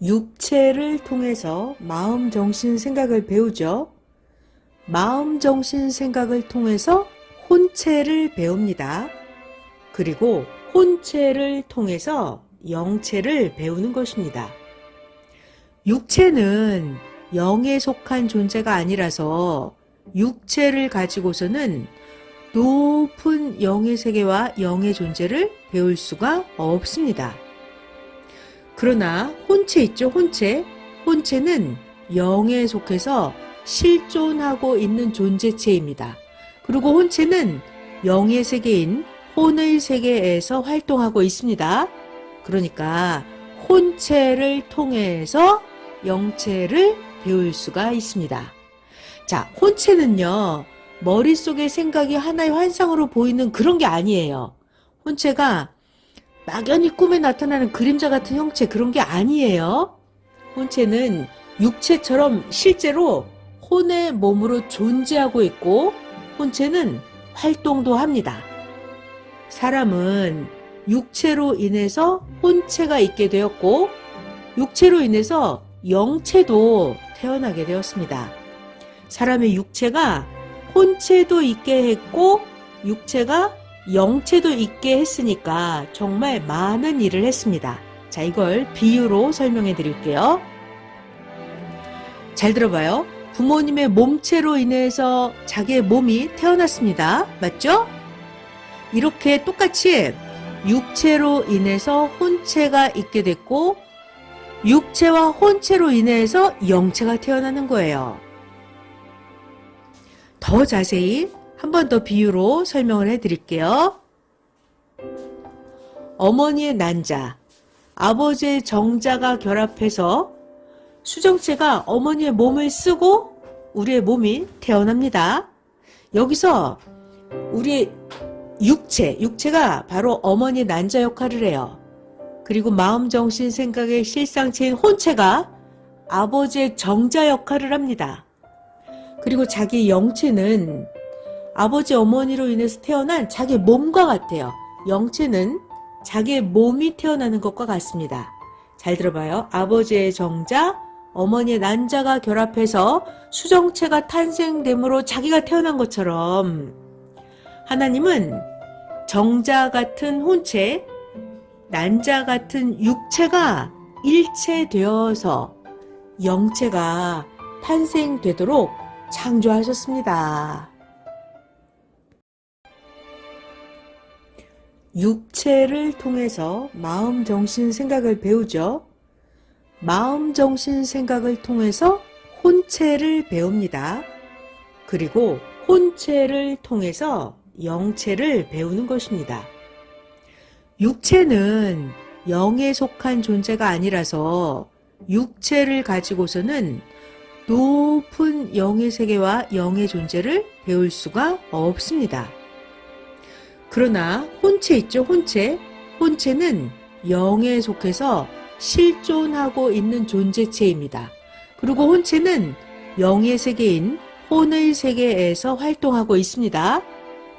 육체를 통해서 마음, 정신, 생각을 배우죠. 마음, 정신, 생각을 통해서 혼체를 배웁니다. 그리고 혼체를 통해서 영체를 배우는 것입니다. 육체는 영에 속한 존재가 아니라서 육체를 가지고서는 높은 영의 세계와 영의 존재를 배울 수가 없습니다. 그러나 혼체 있죠, 혼체. 혼체는 영에 속해서 실존하고 있는 존재체입니다. 그리고 혼체는 영의 세계인 혼의 세계에서 활동하고 있습니다. 그러니까 혼체를 통해서 영체를 배울 수가 있습니다. 자, 혼체는요, 머릿속의 생각이 하나의 환상으로 보이는 그런 게 아니에요. 혼체가 막연히 꿈에 나타나는 그림자 같은 형체, 그런 게 아니에요. 혼체는 육체처럼 실제로 혼의 몸으로 존재하고 있고, 혼체는 활동도 합니다. 사람은 육체로 인해서 혼체가 있게 되었고, 육체로 인해서 영체도 태어나게 되었습니다. 사람의 육체가 혼체도 있게 했고, 육체가 영체도 있게 했으니까 정말 많은 일을 했습니다. 자, 이걸 비유로 설명해 드릴게요. 잘 들어봐요. 부모님의 몸체로 인해서 자기의 몸이 태어났습니다. 맞죠? 이렇게 똑같이 육체로 인해서 혼체가 있게 됐고, 육체와 혼체로 인해서 영체가 태어나는 거예요. 더 자세히 한 번 더 비유로 설명을 해드릴게요. 어머니의 난자, 아버지의 정자가 결합해서 수정체가 어머니의 몸을 쓰고 우리의 몸이 태어납니다. 여기서 우리의 육체가 바로 어머니의 난자 역할을 해요. 그리고 마음, 정신, 생각의 실상체인 혼체가 아버지의 정자 역할을 합니다. 그리고 자기 영체는 아버지, 어머니로 인해서 태어난 자기 몸과 같아요. 영체는 자기의 몸이 태어나는 것과 같습니다. 잘 들어봐요. 아버지의 정자, 어머니의 난자가 결합해서 수정체가 탄생됨으로 자기가 태어난 것처럼 하나님은 정자 같은 혼체, 난자 같은 육체가 일체되어서 영체가 탄생되도록 창조하셨습니다. 육체를 통해서 마음, 정신, 생각을 배우죠. 마음, 정신, 생각을 통해서 혼체를 배웁니다. 그리고 혼체를 통해서 영체를 배우는 것입니다. 육체는 영에 속한 존재가 아니라서 육체를 가지고서는 높은 영의 세계와 영의 존재를 배울 수가 없습니다. 그러나 혼체 있죠, 혼체. 혼체는 영에 속해서 실존하고 있는 존재체입니다. 그리고 혼체는 영의 세계인 혼의 세계에서 활동하고 있습니다.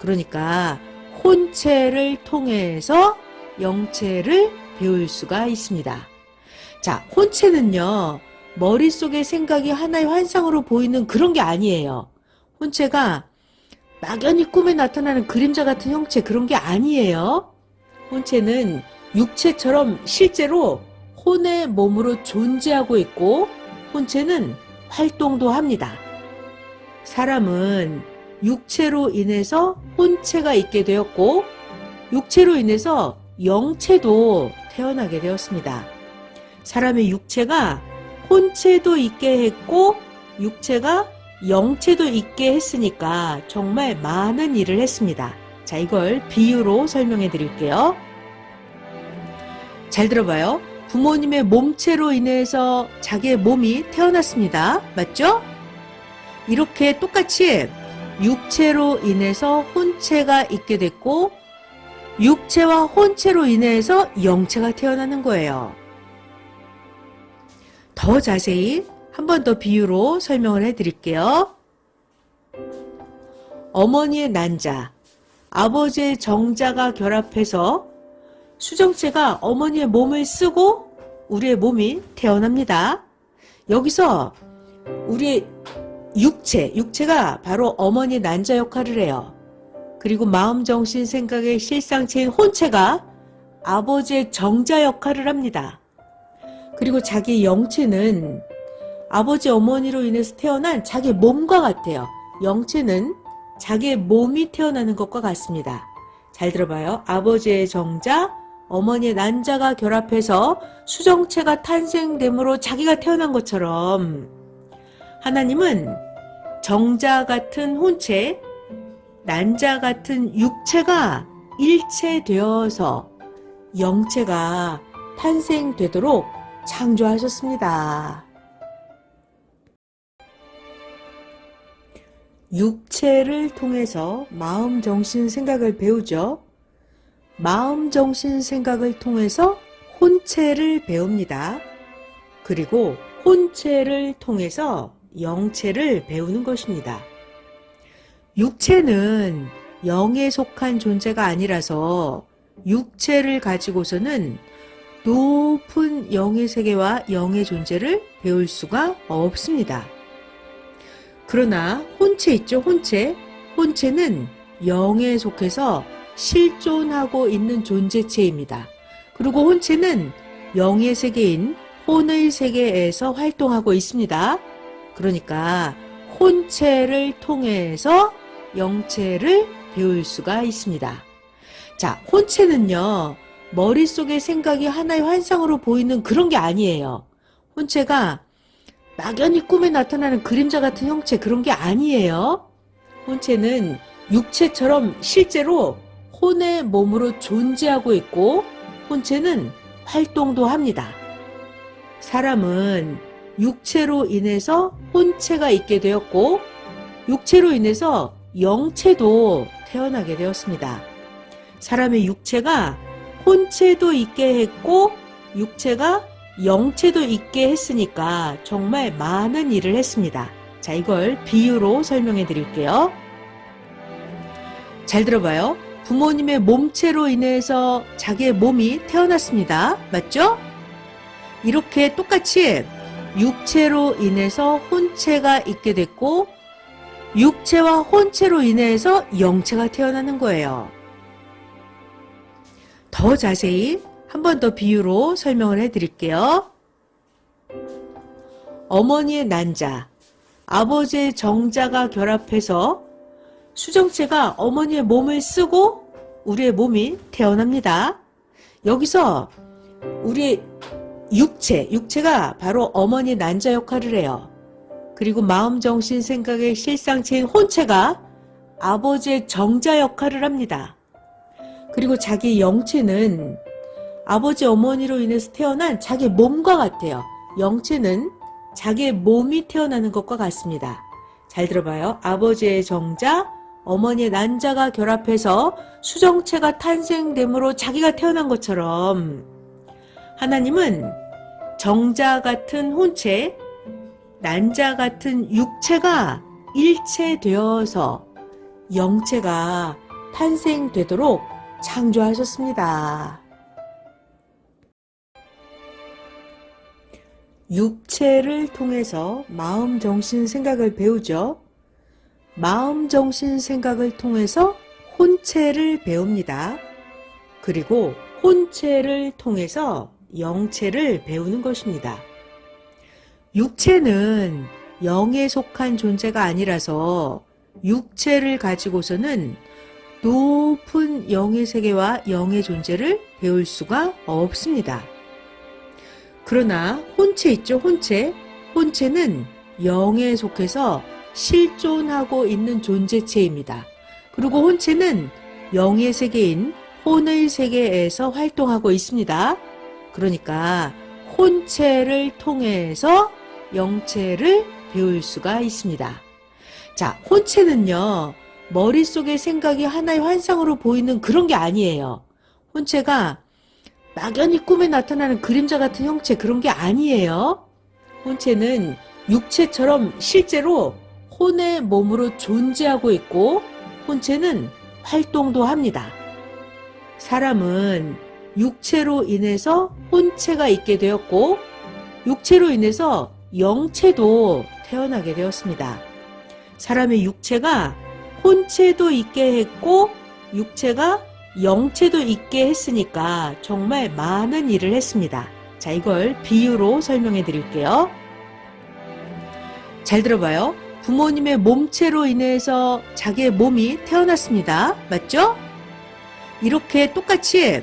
그러니까 혼체를 통해서 영체를 배울 수가 있습니다. 자, 혼체는요, 머릿속의 생각이 하나의 환상으로 보이는 그런 게 아니에요. 혼체가 막연히 꿈에 나타나는 그림자 같은 형체, 그런 게 아니에요. 혼체는 육체처럼 실제로 혼의 몸으로 존재하고 있고, 혼체는 활동도 합니다. 사람은 육체로 인해서 혼체가 있게 되었고, 육체로 인해서 영체도 태어나게 되었습니다. 사람의 육체가 혼체도 있게 했고, 육체가 영체도 있게 했으니까 정말 많은 일을 했습니다. 자, 이걸 비유로 설명해 드릴게요. 잘 들어봐요. 부모님의 몸체로 인해서 자기의 몸이 태어났습니다. 맞죠? 이렇게 똑같이 육체로 인해서 혼체가 있게 됐고, 육체와 혼체로 인해서 영체가 태어나는 거예요. 더 자세히 한 번 더 비유로 설명을 해드릴게요. 어머니의 난자, 아버지의 정자가 결합해서 수정체가 어머니의 몸을 쓰고 우리의 몸이 태어납니다. 여기서 우리의 육체가 바로 어머니의 난자 역할을 해요. 그리고 마음, 정신, 생각의 실상체인 혼체가 아버지의 정자 역할을 합니다. 그리고 자기 영체는 아버지, 어머니로 인해서 태어난 자기 몸과 같아요. 영체는 자기의 몸이 태어나는 것과 같습니다. 잘 들어봐요. 아버지의 정자, 어머니의 난자가 결합해서 수정체가 탄생됨으로 자기가 태어난 것처럼 하나님은 정자 같은 혼체, 난자 같은 육체가 일체되어서 영체가 탄생되도록 창조하셨습니다. 육체를 통해서 마음, 정신, 생각을 배우죠. 마음, 정신, 생각을 통해서 혼체를 배웁니다. 그리고 혼체를 통해서 영체를 배우는 것입니다. 육체는 영에 속한 존재가 아니라서 육체를 가지고서는 높은 영의 세계와 영의 존재를 배울 수가 없습니다. 그러나 혼체 있죠, 혼체. 혼체는 영에 속해서 실존하고 있는 존재체입니다. 그리고 혼체는 영의 세계인 혼의 세계에서 활동하고 있습니다. 그러니까 혼체를 통해서 영체를 배울 수가 있습니다. 자, 혼체는요, 머릿속의 생각이 하나의 환상으로 보이는 그런 게 아니에요. 혼체가 막연히 꿈에 나타나는 그림자 같은 형체, 그런 게 아니에요. 혼체는 육체처럼 실제로 혼의 몸으로 존재하고 있고 혼체는 활동도 합니다. 사람은 육체로 인해서 혼체가 있게 되었고 육체로 인해서 영체도 태어나게 되었습니다. 사람의 육체가 혼체도 있게 했고 육체가 영체도 있게 했으니까 정말 많은 일을 했습니다. 자, 이걸 비유로 설명해 드릴게요. 잘 들어봐요. 부모님의 몸체로 인해서 자기의 몸이 태어났습니다. 맞죠? 이렇게 똑같이 육체로 인해서 혼체가 있게 됐고 육체와 혼체로 인해서 영체가 태어나는 거예요. 더 자세히 한 번 더 비유로 설명을 해드릴게요. 어머니의 난자, 아버지의 정자가 결합해서 수정체가 어머니의 몸을 쓰고 우리의 몸이 태어납니다. 여기서 우리의 육체가 바로 어머니의 난자 역할을 해요. 그리고 마음, 정신, 생각의 실상체인 혼체가 아버지의 정자 역할을 합니다. 그리고 자기 영체는 아버지, 어머니로 인해서 태어난 자기 몸과 같아요. 영체는 자기의 몸이 태어나는 것과 같습니다. 잘 들어봐요. 아버지의 정자, 어머니의 난자가 결합해서 수정체가 탄생됨으로 자기가 태어난 것처럼 하나님은 정자 같은 혼체, 난자 같은 육체가 일체되어서 영체가 탄생되도록 창조하셨습니다. 육체를 통해서 마음, 정신, 생각을 배우죠. 마음, 정신, 생각을 통해서 혼체를 배웁니다. 그리고 혼체를 통해서 영체를 배우는 것입니다. 육체는 영에 속한 존재가 아니라서 육체를 가지고서는 높은 영의 세계와 영의 존재를 배울 수가 없습니다. 그러나 혼체 있죠, 혼체. 혼체는 영에 속해서 실존하고 있는 존재체입니다. 그리고 혼체는 영의 세계인 혼의 세계에서 활동하고 있습니다. 그러니까 혼체를 통해서 영체를 배울 수가 있습니다. 자, 혼체는요, 머릿속의 생각이 하나의 환상으로 보이는 그런 게 아니에요. 혼체가 막연히 꿈에 나타나는 그림자 같은 형체, 그런 게 아니에요. 혼체는 육체처럼 실제로 혼의 몸으로 존재하고 있고 혼체는 활동도 합니다. 사람은 육체로 인해서 혼체가 있게 되었고 육체로 인해서 영체도 태어나게 되었습니다. 사람의 육체가 혼체도 있게 했고 육체가 영체도 있게 했으니까 정말 많은 일을 했습니다. 자, 이걸 비유로 설명해 드릴게요. 잘 들어봐요. 부모님의 몸체로 인해서 자기의 몸이 태어났습니다. 맞죠? 이렇게 똑같이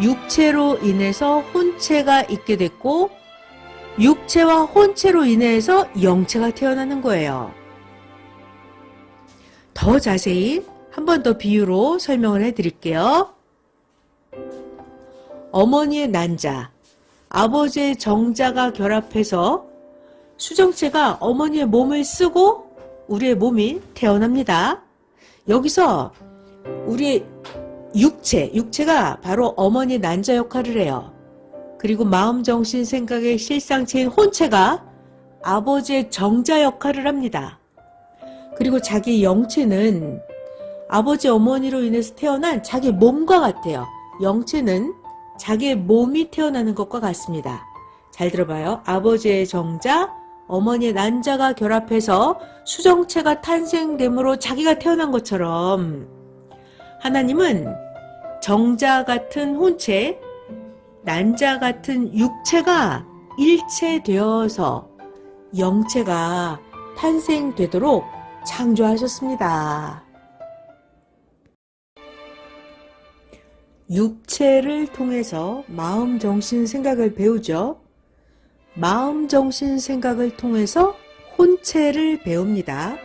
육체로 인해서 혼체가 있게 됐고 육체와 혼체로 인해서 영체가 태어나는 거예요. 더 자세히 한 번 더 비유로 설명을 해드릴게요. 어머니의 난자, 아버지의 정자가 결합해서 수정체가 어머니의 몸을 쓰고 우리의 몸이 태어납니다. 여기서 우리의 육체가 바로 어머니의 난자 역할을 해요. 그리고 마음, 정신, 생각의 실상체인 혼체가 아버지의 정자 역할을 합니다. 그리고 자기 영체는 아버지, 어머니로 인해서 태어난 자기 몸과 같아요. 영체는 자기의 몸이 태어나는 것과 같습니다. 잘 들어봐요. 아버지의 정자, 어머니의 난자가 결합해서 수정체가 탄생됨으로 자기가 태어난 것처럼 하나님은 정자 같은 혼체, 난자 같은 육체가 일체되어서 영체가 탄생되도록 창조하셨습니다. 육체를 통해서 마음, 정신, 생각을 배우죠. 마음, 정신, 생각을 통해서 혼체를 배웁니다.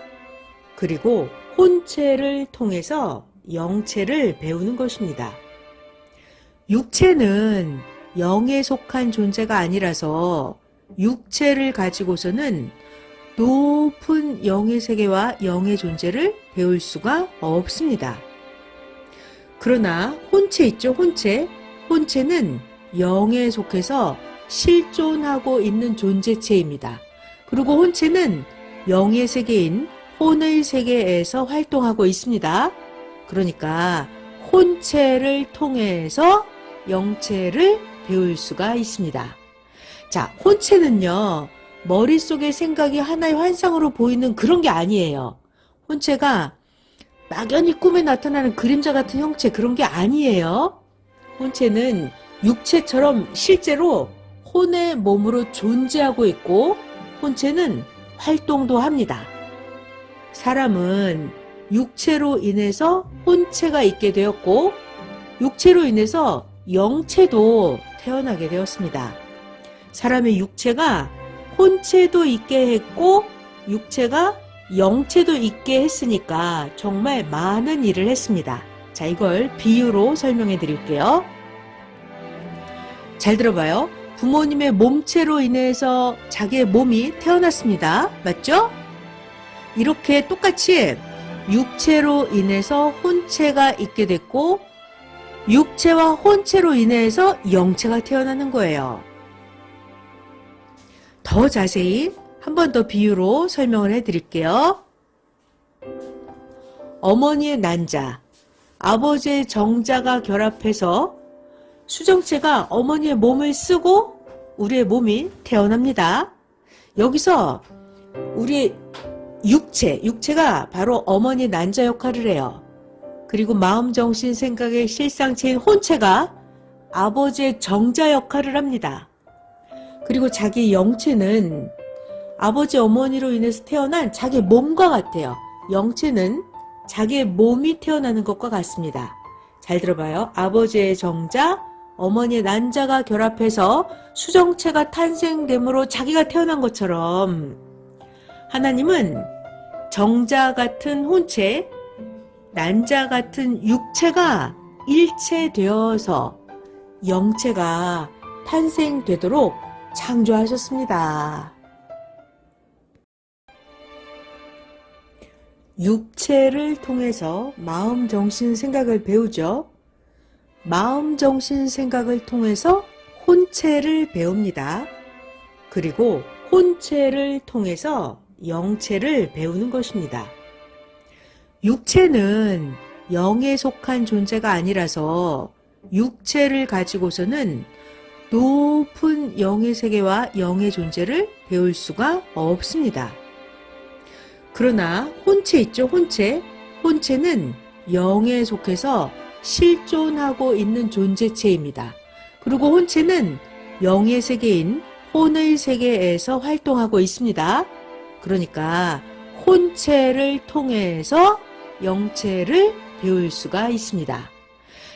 그리고 혼체를 통해서 영체를 배우는 것입니다. 육체는 영에 속한 존재가 아니라서 육체를 가지고서는 높은 영의 세계와 영의 존재를 배울 수가 없습니다. 그러나 혼체 있죠, 혼체. 혼체는 영에 속해서 실존하고 있는 존재체입니다. 그리고 혼체는 영의 세계인 혼의 세계에서 활동하고 있습니다. 그러니까 혼체를 통해서 영체를 배울 수가 있습니다. 자, 혼체는요, 머릿속의 생각이 하나의 환상으로 보이는 그런 게 아니에요. 혼체가 막연히 꿈에 나타나는 그림자 같은 형체, 그런 게 아니에요. 혼체는 육체처럼 실제로 혼의 몸으로 존재하고 있고 혼체는 활동도 합니다. 사람은 육체로 인해서 혼체가 있게 되었고 육체로 인해서 영체도 태어나게 되었습니다. 사람의 육체가 혼체도 있게 했고 육체가 영체도 있게 했으니까 정말 많은 일을 했습니다. 자, 이걸 비유로 설명해 드릴게요. 잘 들어봐요. 부모님의 몸체로 인해서 자기의 몸이 태어났습니다. 맞죠? 이렇게 똑같이 육체로 인해서 혼체가 있게 됐고 육체와 혼체로 인해서 영체가 태어나는 거예요. 더 자세히 한 번 더 비유로 설명을 해드릴게요. 어머니의 난자, 아버지의 정자가 결합해서 수정체가 어머니의 몸을 쓰고 우리의 몸이 태어납니다. 여기서 우리의 육체가 바로 어머니의 난자 역할을 해요. 그리고 마음, 정신, 생각의 실상체인 혼체가 아버지의 정자 역할을 합니다. 그리고 자기 영체는 아버지, 어머니로 인해서 태어난 자기 몸과 같아요. 영체는 자기의 몸이 태어나는 것과 같습니다. 잘 들어봐요. 아버지의 정자, 어머니의 난자가 결합해서 수정체가 탄생됨으로 자기가 태어난 것처럼 하나님은 정자 같은 혼체, 난자 같은 육체가 일체되어서 영체가 탄생되도록 창조하셨습니다. 육체를 통해서 마음, 정신, 생각을 배우죠. 마음, 정신, 생각을 통해서 혼체를 배웁니다. 그리고 혼체를 통해서 영체를 배우는 것입니다. 육체는 영에 속한 존재가 아니라서 육체를 가지고서는 높은 영의 세계와 영의 존재를 배울 수가 없습니다. 그러나 혼체 있죠, 혼체. 혼체는 영에 속해서 실존하고 있는 존재체입니다. 그리고 혼체는 영의 세계인 혼의 세계에서 활동하고 있습니다. 그러니까 혼체를 통해서 영체를 배울 수가 있습니다.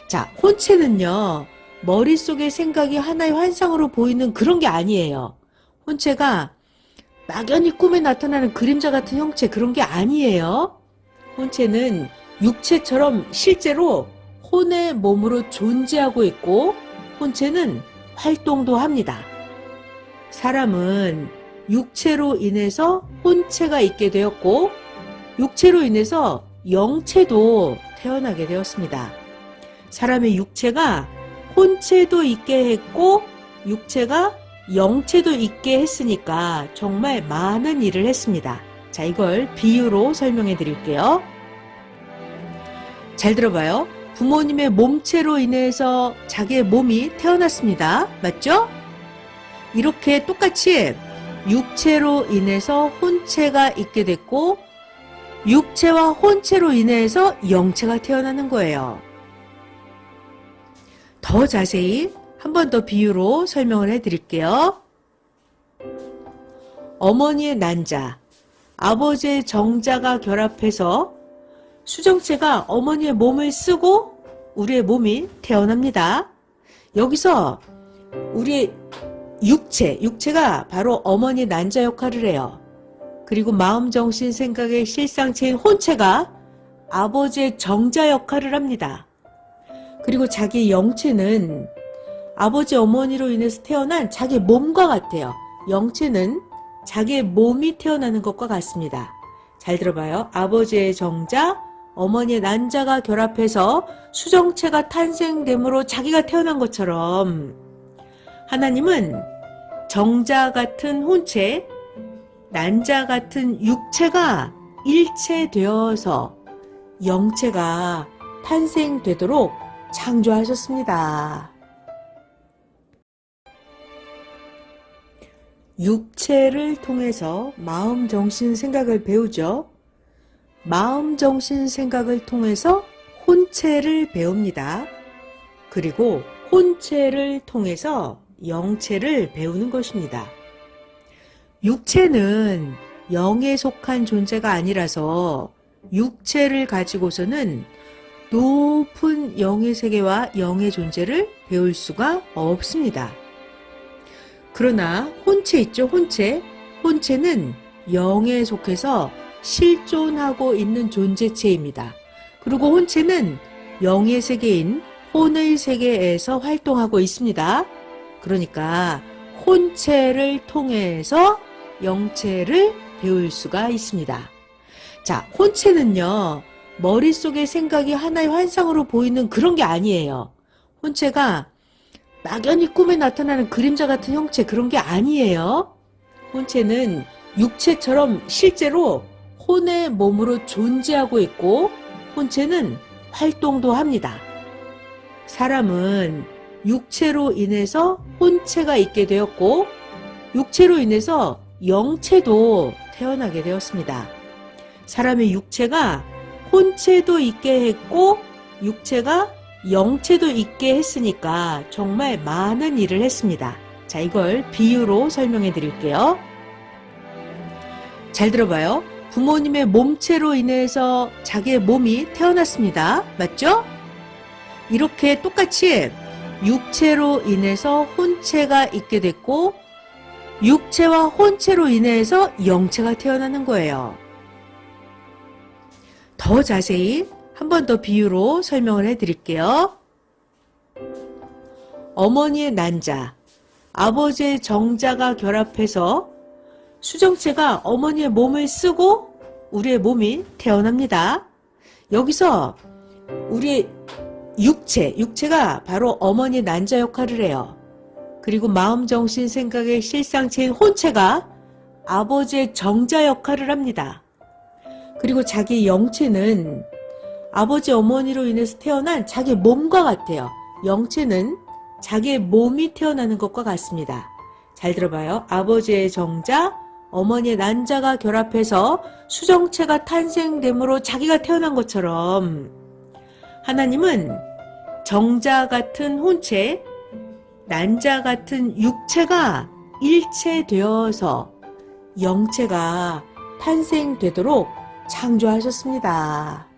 자, 혼체는요, 머릿속의 생각이 하나의 환상으로 보이는 그런 게 아니에요. 혼체가 막연히 꿈에 나타나는 그림자 같은 형체, 그런 게 아니에요. 혼체는 육체처럼 실제로 혼의 몸으로 존재하고 있고, 혼체는 활동도 합니다. 사람은 육체로 인해서 혼체가 있게 되었고, 육체로 인해서 영체도 태어나게 되었습니다. 사람의 육체가 혼체도 있게 했고, 육체가 영체도 있게 했으니까 정말 많은 일을 했습니다. 자, 이걸 비유로 설명해 드릴게요. 잘 들어봐요. 부모님의 몸체로 인해서 자기의 몸이 태어났습니다. 맞죠? 이렇게 똑같이 육체로 인해서 혼체가 있게 됐고, 육체와 혼체로 인해서 영체가 태어나는 거예요. 더 자세히 한 번 더 비유로 설명을 해드릴게요. 어머니의 난자, 아버지의 정자가 결합해서 수정체가 어머니의 몸을 쓰고 우리의 몸이 태어납니다. 여기서 우리의 육체가 바로 어머니의 난자 역할을 해요. 그리고 마음, 정신, 생각의 실상체인 혼체가 아버지의 정자 역할을 합니다. 그리고 자기 영체는 아버지, 어머니로 인해서 태어난 자기 몸과 같아요. 영체는 자기의 몸이 태어나는 것과 같습니다. 잘 들어봐요. 아버지의 정자, 어머니의 난자가 결합해서 수정체가 탄생됨으로 자기가 태어난 것처럼 하나님은 정자 같은 혼체, 난자 같은 육체가 일체되어서 영체가 탄생되도록 창조하셨습니다. 육체를 통해서 마음, 정신, 생각을 배우죠. 마음, 정신, 생각을 통해서 혼체를 배웁니다. 그리고 혼체를 통해서 영체를 배우는 것입니다. 육체는 영에 속한 존재가 아니라서 육체를 가지고서는 높은 영의 세계와 영의 존재를 배울 수가 없습니다. 그러나 혼체 있죠, 혼체. 혼체는 영에 속해서 실존하고 있는 존재체입니다. 그리고 혼체는 영의 세계인 혼의 세계에서 활동하고 있습니다. 그러니까 혼체를 통해서 영체를 배울 수가 있습니다. 자, 혼체는요, 머릿속의 생각이 하나의 환상으로 보이는 그런 게 아니에요. 혼체가 막연히 꿈에 나타나는 그림자 같은 형체, 그런 게 아니에요. 혼체는 육체처럼 실제로 혼의 몸으로 존재하고 있고, 혼체는 활동도 합니다. 사람은 육체로 인해서 혼체가 있게 되었고, 육체로 인해서 영체도 태어나게 되었습니다. 사람의 육체가 혼체도 있게 했고, 육체가 영체도 있게 했으니까 정말 많은 일을 했습니다. 자, 이걸 비유로 설명해 드릴게요. 잘 들어봐요. 부모님의 몸체로 인해서 자기의 몸이 태어났습니다. 맞죠? 이렇게 똑같이 육체로 인해서 혼체가 있게 됐고, 육체와 혼체로 인해서 영체가 태어나는 거예요. 더 자세히 한 번 더 비유로 설명을 해드릴게요. 어머니의 난자, 아버지의 정자가 결합해서 수정체가 어머니의 몸을 쓰고 우리의 몸이 태어납니다. 여기서 우리의 육체가 바로 어머니의 난자 역할을 해요. 그리고 마음, 정신, 생각의 실상체인 혼체가 아버지의 정자 역할을 합니다. 그리고 자기 영체는 아버지, 어머니로 인해서 태어난 자기 몸과 같아요. 영체는 자기의 몸이 태어나는 것과 같습니다. 잘 들어봐요. 아버지의 정자, 어머니의 난자가 결합해서 수정체가 탄생됨으로 자기가 태어난 것처럼 하나님은 정자 같은 혼체, 난자 같은 육체가 일체되어서 영체가 탄생되도록 창조하셨습니다.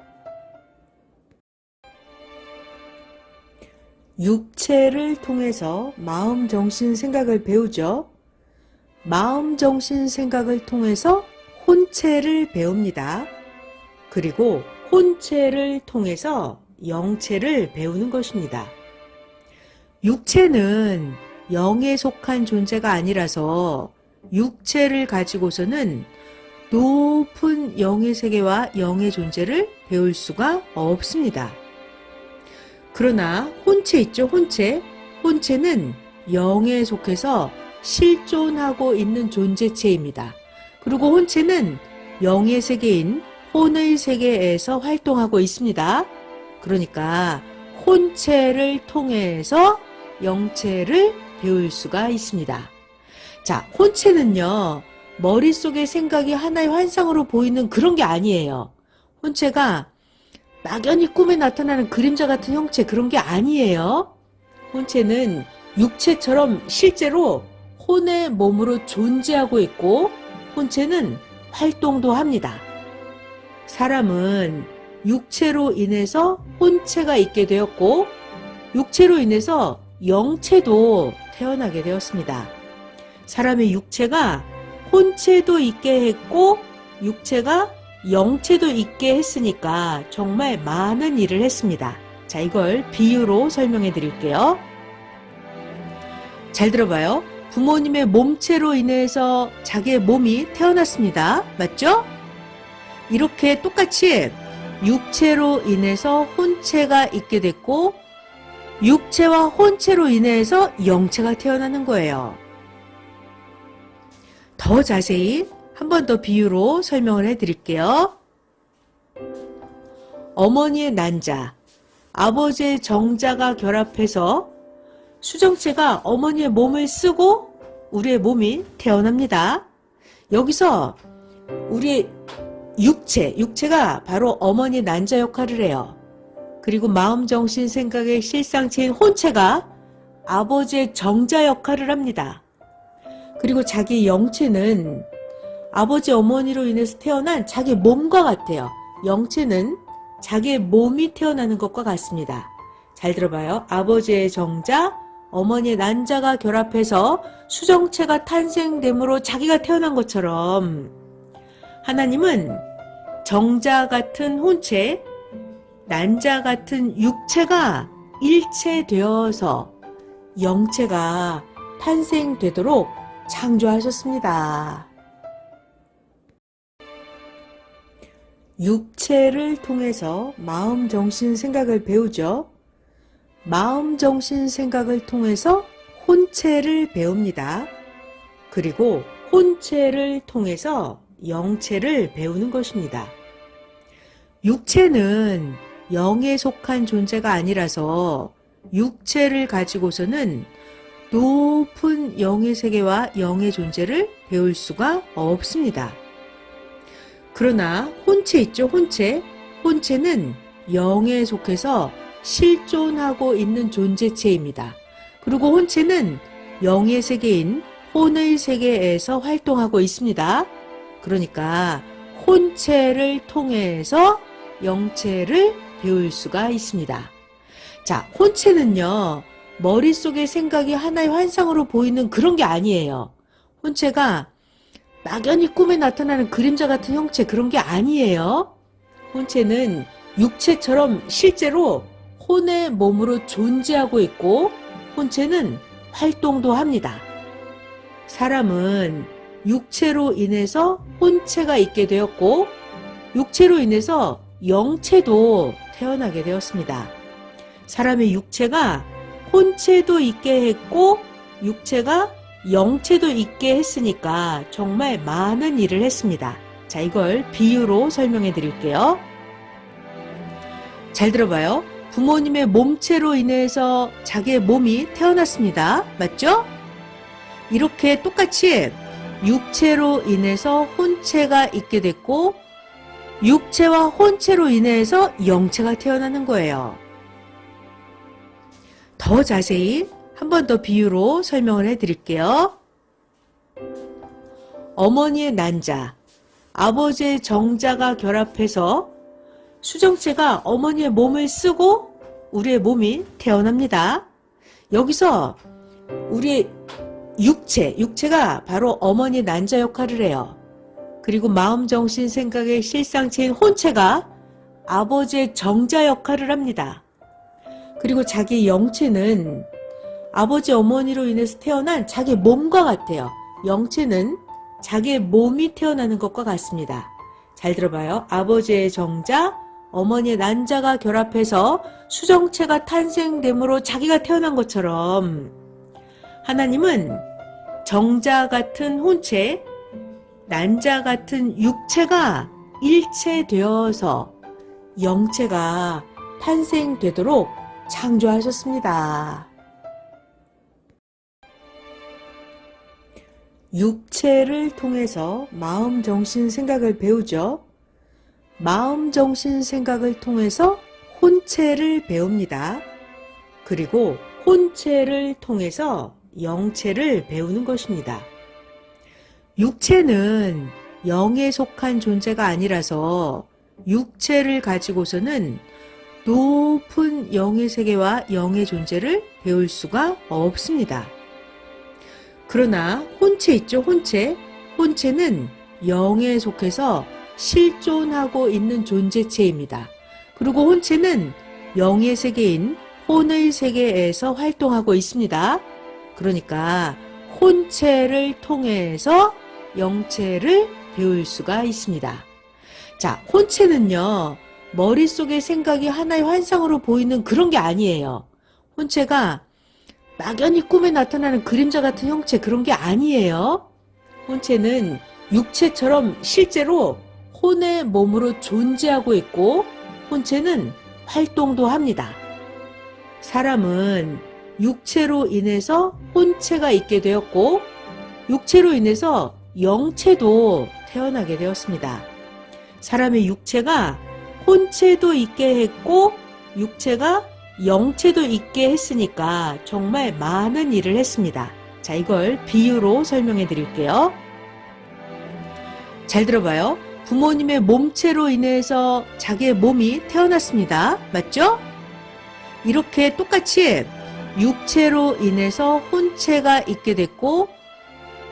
육체를 통해서 마음, 정신, 생각을 배우죠. 마음, 정신, 생각을 통해서 혼체를 배웁니다. 그리고 혼체를 통해서 영체를 배우는 것입니다. 육체는 영에 속한 존재가 아니라서 육체를 가지고서는 높은 영의 세계와 영의 존재를 배울 수가 없습니다. 그러나 혼체 있죠, 혼체. 혼체는 영에 속해서 실존하고 있는 존재체입니다. 그리고 혼체는 영의 세계인 혼의 세계에서 활동하고 있습니다. 그러니까 혼체를 통해서 영체를 배울 수가 있습니다. 자, 혼체는요, 머릿속의 생각이 하나의 환상으로 보이는 그런 게 아니에요. 혼체가 막연히 꿈에 나타나는 그림자 같은 형체, 그런 게 아니에요. 혼체는 육체처럼 실제로 혼의 몸으로 존재하고 있고 혼체는 활동도 합니다. 사람은 육체로 인해서 혼체가 있게 되었고 육체로 인해서 영체도 태어나게 되었습니다. 사람의 육체가 혼체도 있게 했고 육체가 영체도 있게 했으니까 정말 많은 일을 했습니다. 자, 이걸 비유로 설명해 드릴게요. 잘 들어봐요. 부모님의 몸체로 인해서 자기의 몸이 태어났습니다. 맞죠? 이렇게 똑같이 육체로 인해서 혼체가 있게 됐고 육체와 혼체로 인해서 영체가 태어나는 거예요. 더 자세히 한 번 더 비유로 설명을 해드릴게요. 어머니의 난자, 아버지의 정자가 결합해서 수정체가 어머니의 몸을 쓰고 우리의 몸이 태어납니다. 여기서 우리의 육체가 바로 어머니의 난자 역할을 해요. 그리고 마음, 정신, 생각의 실상체인 혼체가 아버지의 정자 역할을 합니다. 그리고 자기 영체는 아버지, 어머니로 인해서 태어난 자기 몸과 같아요. 영체는 자기의 몸이 태어나는 것과 같습니다. 잘 들어봐요. 아버지의 정자, 어머니의 난자가 결합해서 수정체가 탄생됨으로 자기가 태어난 것처럼 하나님은 정자 같은 혼체, 난자 같은 육체가 일체되어서 영체가 탄생되도록 창조하셨습니다. 육체를 통해서 마음, 정신, 생각을 배우죠. 마음, 정신, 생각을 통해서 혼체를 배웁니다. 그리고 혼체를 통해서 영체를 배우는 것입니다. 육체는 영에 속한 존재가 아니라서 육체를 가지고서는 높은 영의 세계와 영의 존재를 배울 수가 없습니다. 그러나 혼체 있죠, 혼체. 혼체는 영에 속해서 실존하고 있는 존재체입니다. 그리고 혼체는 영의 세계인 혼의 세계에서 활동하고 있습니다. 그러니까 혼체를 통해서 영체를 배울 수가 있습니다. 자, 혼체는요, 머릿속의 생각이 하나의 환상으로 보이는 그런 게 아니에요. 혼체가 막연히 꿈에 나타나는 그림자 같은 형체, 그런 게 아니에요. 혼체는 육체처럼 실제로 혼의 몸으로 존재하고 있고 혼체는 활동도 합니다. 사람은 육체로 인해서 혼체가 있게 되었고 육체로 인해서 영체도 태어나게 되었습니다. 사람의 육체가 혼체도 있게 했고 육체가 영체도 있게 했으니까 정말 많은 일을 했습니다. 자, 이걸 비유로 설명해 드릴게요. 잘 들어봐요. 부모님의 몸체로 인해서 자기의 몸이 태어났습니다. 맞죠? 이렇게 똑같이 육체로 인해서 혼체가 있게 됐고 육체와 혼체로 인해서 영체가 태어나는 거예요. 더 자세히 한 번 더 비유로 설명을 해드릴게요. 어머니의 난자, 아버지의 정자가 결합해서 수정체가 어머니의 몸을 쓰고 우리의 몸이 태어납니다. 여기서 우리의 육체가 바로 어머니의 난자 역할을 해요. 그리고 마음, 정신, 생각의 실상체인 혼체가 아버지의 정자 역할을 합니다. 그리고 자기 영체는 아버지, 어머니로 인해서 태어난 자기 몸과 같아요. 영체는 자기의 몸이 태어나는 것과 같습니다. 잘 들어봐요. 아버지의 정자, 어머니의 난자가 결합해서 수정체가 탄생됨으로 자기가 태어난 것처럼 하나님은 정자 같은 혼체, 난자 같은 육체가 일체되어서 영체가 탄생되도록 창조하셨습니다. 육체를 통해서 마음, 정신, 생각을 배우죠. 마음, 정신, 생각을 통해서 혼체를 배웁니다. 그리고 혼체를 통해서 영체를 배우는 것입니다. 육체는 영에 속한 존재가 아니라서 육체를 가지고서는 높은 영의 세계와 영의 존재를 배울 수가 없습니다. 그러나 혼체 있죠, 혼체. 혼체는 영에 속해서 실존하고 있는 존재체입니다. 그리고 혼체는 영의 세계인 혼의 세계에서 활동하고 있습니다. 그러니까 혼체를 통해서 영체를 배울 수가 있습니다. 자, 혼체는요, 머릿속의 생각이 하나의 환상으로 보이는 그런 게 아니에요. 혼체가 막연히 꿈에 나타나는 그림자 같은 형체, 그런 게 아니에요. 혼체는 육체처럼 실제로 혼의 몸으로 존재하고 있고 혼체는 활동도 합니다. 사람은 육체로 인해서 혼체가 있게 되었고 육체로 인해서 영체도 태어나게 되었습니다. 사람의 육체가 혼체도 있게 했고 육체가 영체도 있게 했으니까 정말 많은 일을 했습니다. 자, 이걸 비유로 설명해 드릴게요. 잘 들어봐요. 부모님의 몸체로 인해서 자기의 몸이 태어났습니다. 맞죠? 이렇게 똑같이 육체로 인해서 혼체가 있게 됐고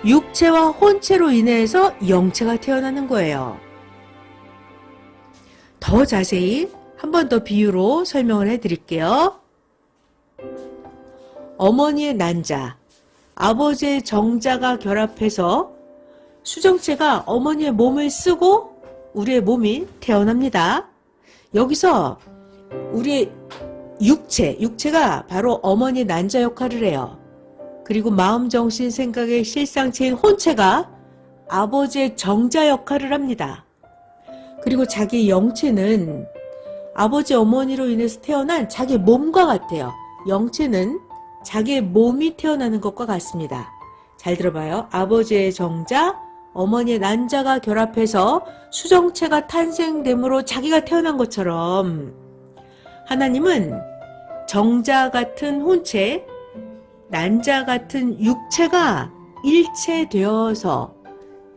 육체와 혼체로 인해서 영체가 태어나는 거예요. 더 자세히 한 번 더 비유로 설명을 해드릴게요. 어머니의 난자, 아버지의 정자가 결합해서 수정체가 어머니의 몸을 쓰고 우리의 몸이 태어납니다. 여기서 우리의 육체가 바로 어머니의 난자 역할을 해요. 그리고 마음, 정신, 생각의 실상체인 혼체가 아버지의 정자 역할을 합니다. 그리고 자기 영체는 아버지, 어머니로 인해서 태어난 자기 몸과 같아요. 영체는 자기의 몸이 태어나는 것과 같습니다. 잘 들어봐요. 아버지의 정자, 어머니의 난자가 결합해서 수정체가 탄생됨으로 자기가 태어난 것처럼 하나님은 정자 같은 혼체, 난자 같은 육체가 일체되어서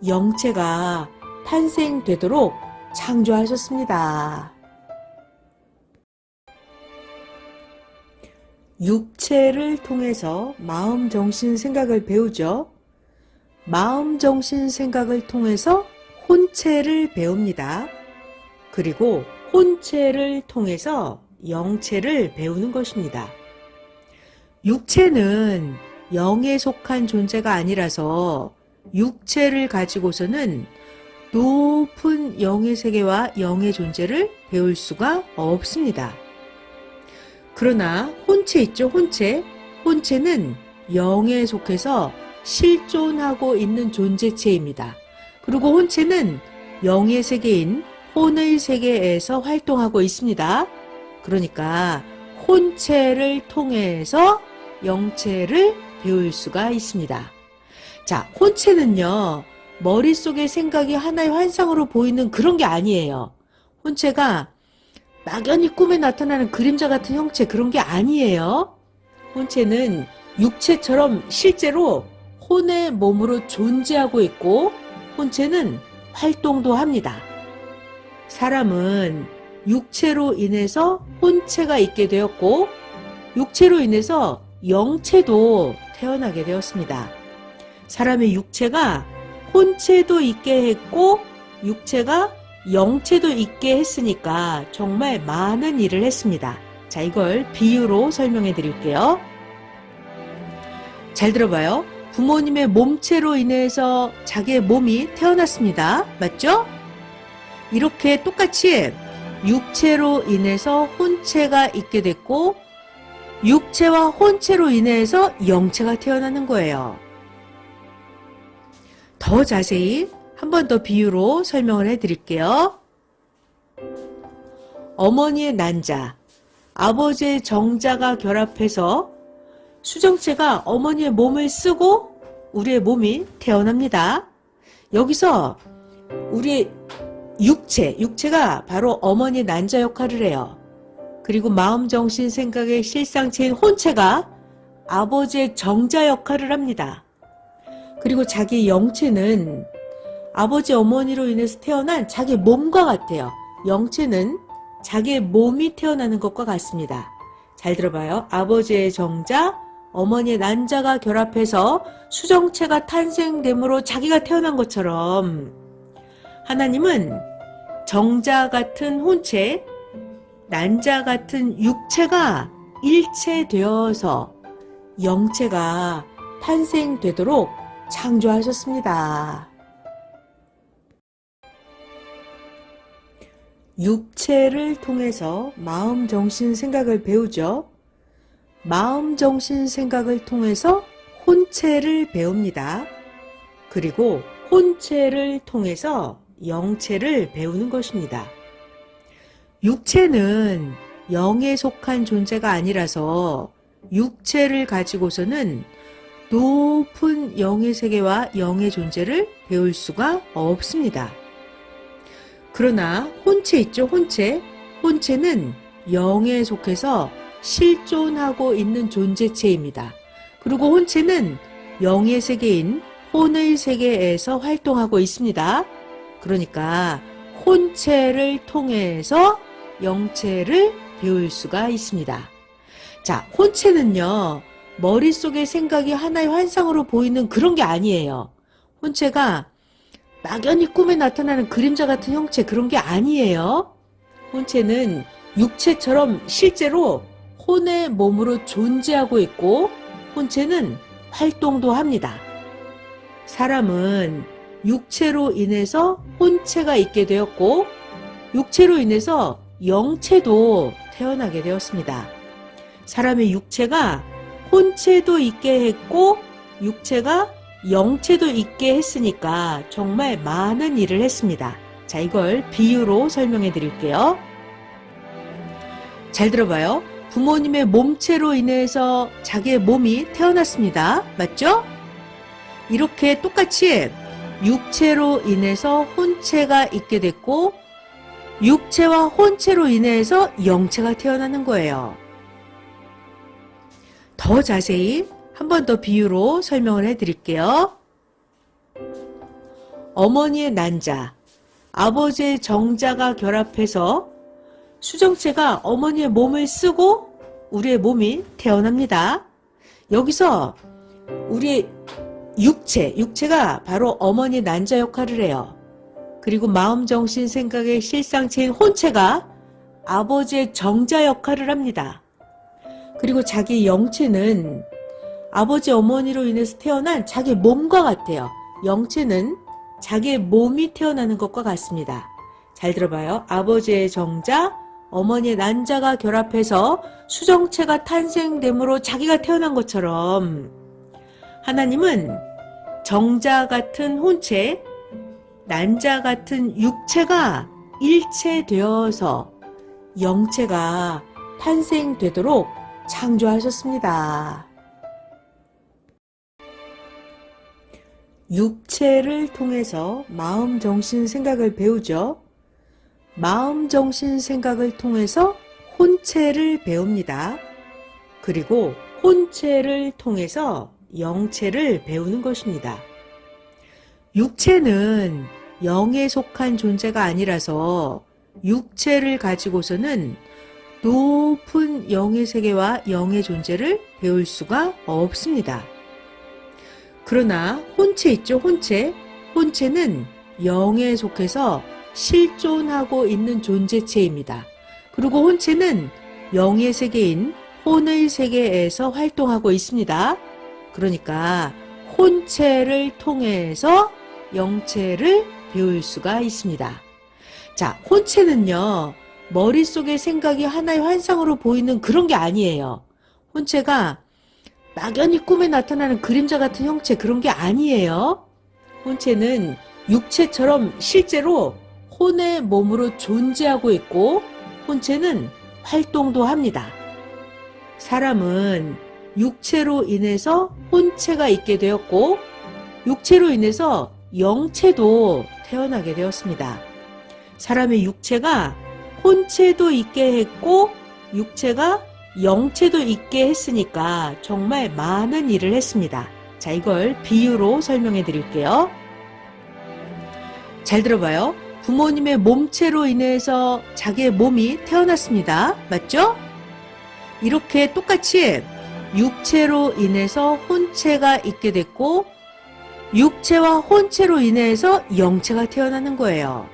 영체가 탄생되도록 창조하셨습니다. 육체를 통해서 마음, 정신, 생각을 배우죠. 마음, 정신, 생각을 통해서 혼체를 배웁니다. 그리고 혼체를 통해서 영체를 배우는 것입니다. 육체는 영에 속한 존재가 아니라서 육체를 가지고서는 높은 영의 세계와 영의 존재를 배울 수가 없습니다. 그러나 혼체 있죠, 혼체. 혼체는 영에 속해서 실존하고 있는 존재체입니다. 그리고 혼체는 영의 세계인 혼의 세계에서 활동하고 있습니다. 그러니까 혼체를 통해서 영체를 배울 수가 있습니다. 자, 혼체는요, 머릿속의 생각이 하나의 환상으로 보이는 그런 게 아니에요. 혼체가 막연히 꿈에 나타나는 그림자 같은 형체, 그런 게 아니에요. 혼체는 육체처럼 실제로 혼의 몸으로 존재하고 있고, 혼체는 활동도 합니다. 사람은 육체로 인해서 혼체가 있게 되었고, 육체로 인해서 영체도 태어나게 되었습니다. 사람의 육체가 혼체도 있게 했고, 육체가 영체도 있게 했으니까 정말 많은 일을 했습니다. 자, 이걸 비유로 설명해 드릴게요. 잘 들어봐요. 부모님의 몸체로 인해서 자기의 몸이 태어났습니다. 맞죠? 이렇게 똑같이 육체로 인해서 혼체가 있게 됐고, 육체와 혼체로 인해서 영체가 태어나는 거예요. 더 자세히 한 번 더 비유로 설명을 해드릴게요. 어머니의 난자, 아버지의 정자가 결합해서 수정체가 어머니의 몸을 쓰고 우리의 몸이 태어납니다. 여기서 우리의 육체가 바로 어머니의 난자 역할을 해요. 그리고 마음, 정신, 생각의 실상체인 혼체가 아버지의 정자 역할을 합니다. 그리고 자기 영체는 아버지, 어머니로 인해서 태어난 자기 몸과 같아요. 영체는 자기의 몸이 태어나는 것과 같습니다. 잘 들어봐요. 아버지의 정자, 어머니의 난자가 결합해서 수정체가 탄생됨으로 자기가 태어난 것처럼 하나님은 정자 같은 혼체, 난자 같은 육체가 일체되어서 영체가 탄생되도록 창조하셨습니다. 육체를 통해서 마음, 정신, 생각을 배우죠. 마음, 정신, 생각을 통해서 혼체를 배웁니다. 그리고 혼체를 통해서 영체를 배우는 것입니다. 육체는 영에 속한 존재가 아니라서 육체를 가지고서는 높은 영의 세계와 영의 존재를 배울 수가 없습니다. 그러나 혼체 있죠, 혼체. 혼체는 영에 속해서 실존하고 있는 존재체입니다. 그리고 혼체는 영의 세계인 혼의 세계에서 활동하고 있습니다. 그러니까 혼체를 통해서 영체를 배울 수가 있습니다. 자, 혼체는요, 머릿속의 생각이 하나의 환상으로 보이는 그런 게 아니에요. 혼체가 막연히 꿈에 나타나는 그림자 같은 형체, 그런 게 아니에요. 혼체는 육체처럼 실제로 혼의 몸으로 존재하고 있고, 혼체는 활동도 합니다. 사람은 육체로 인해서 혼체가 있게 되었고, 육체로 인해서 영체도 태어나게 되었습니다. 사람의 육체가 혼체도 있게 했고, 육체가 영체도 있게 했으니까 정말 많은 일을 했습니다. 자, 이걸 비유로 설명해 드릴게요. 잘 들어봐요. 부모님의 몸체로 인해서 자기의 몸이 태어났습니다. 맞죠? 이렇게 똑같이 육체로 인해서 혼체가 있게 됐고, 육체와 혼체로 인해서 영체가 태어나는 거예요. 더 자세히 한 번 더 비유로 설명을 해드릴게요. 어머니의 난자, 아버지의 정자가 결합해서 수정체가 어머니의 몸을 쓰고 우리의 몸이 태어납니다. 여기서 우리의 육체가 바로 어머니의 난자 역할을 해요. 그리고 마음, 정신, 생각의 실상체인 혼체가 아버지의 정자 역할을 합니다. 그리고 자기 영체는 아버지, 어머니로 인해서 태어난 자기 몸과 같아요. 영체는 자기의 몸이 태어나는 것과 같습니다. 잘 들어봐요. 아버지의 정자, 어머니의 난자가 결합해서 수정체가 탄생됨으로 자기가 태어난 것처럼 하나님은 정자 같은 혼체, 난자 같은 육체가 일체되어서 영체가 탄생되도록 창조하셨습니다. 육체를 통해서 마음, 정신, 생각을 배우죠. 마음, 정신, 생각을 통해서 혼체를 배웁니다. 그리고 혼체를 통해서 영체를 배우는 것입니다. 육체는 영에 속한 존재가 아니라서 육체를 가지고서는 높은 영의 세계와 영의 존재를 배울 수가 없습니다. 그러나 혼체 있죠, 혼체. 혼체는 영에 속해서 실존하고 있는 존재체입니다. 그리고 혼체는 영의 세계인 혼의 세계에서 활동하고 있습니다. 그러니까 혼체를 통해서 영체를 배울 수가 있습니다. 자, 혼체는요, 머릿속의 생각이 하나의 환상으로 보이는 그런 게 아니에요. 혼체가 막연히 꿈에 나타나는 그림자 같은 형체, 그런 게 아니에요. 혼체는 육체처럼 실제로 혼의 몸으로 존재하고 있고, 혼체는 활동도 합니다. 사람은 육체로 인해서 혼체가 있게 되었고, 육체로 인해서 영체도 태어나게 되었습니다. 사람의 육체가 혼체도 있게 했고, 육체가 영체도 있게 했으니까 정말 많은 일을 했습니다. 자, 이걸 비유로 설명해 드릴게요. 잘 들어봐요. 부모님의 몸체로 인해서 자기의 몸이 태어났습니다. 맞죠? 이렇게 똑같이 육체로 인해서 혼체가 있게 됐고, 육체와 혼체로 인해서 영체가 태어나는 거예요.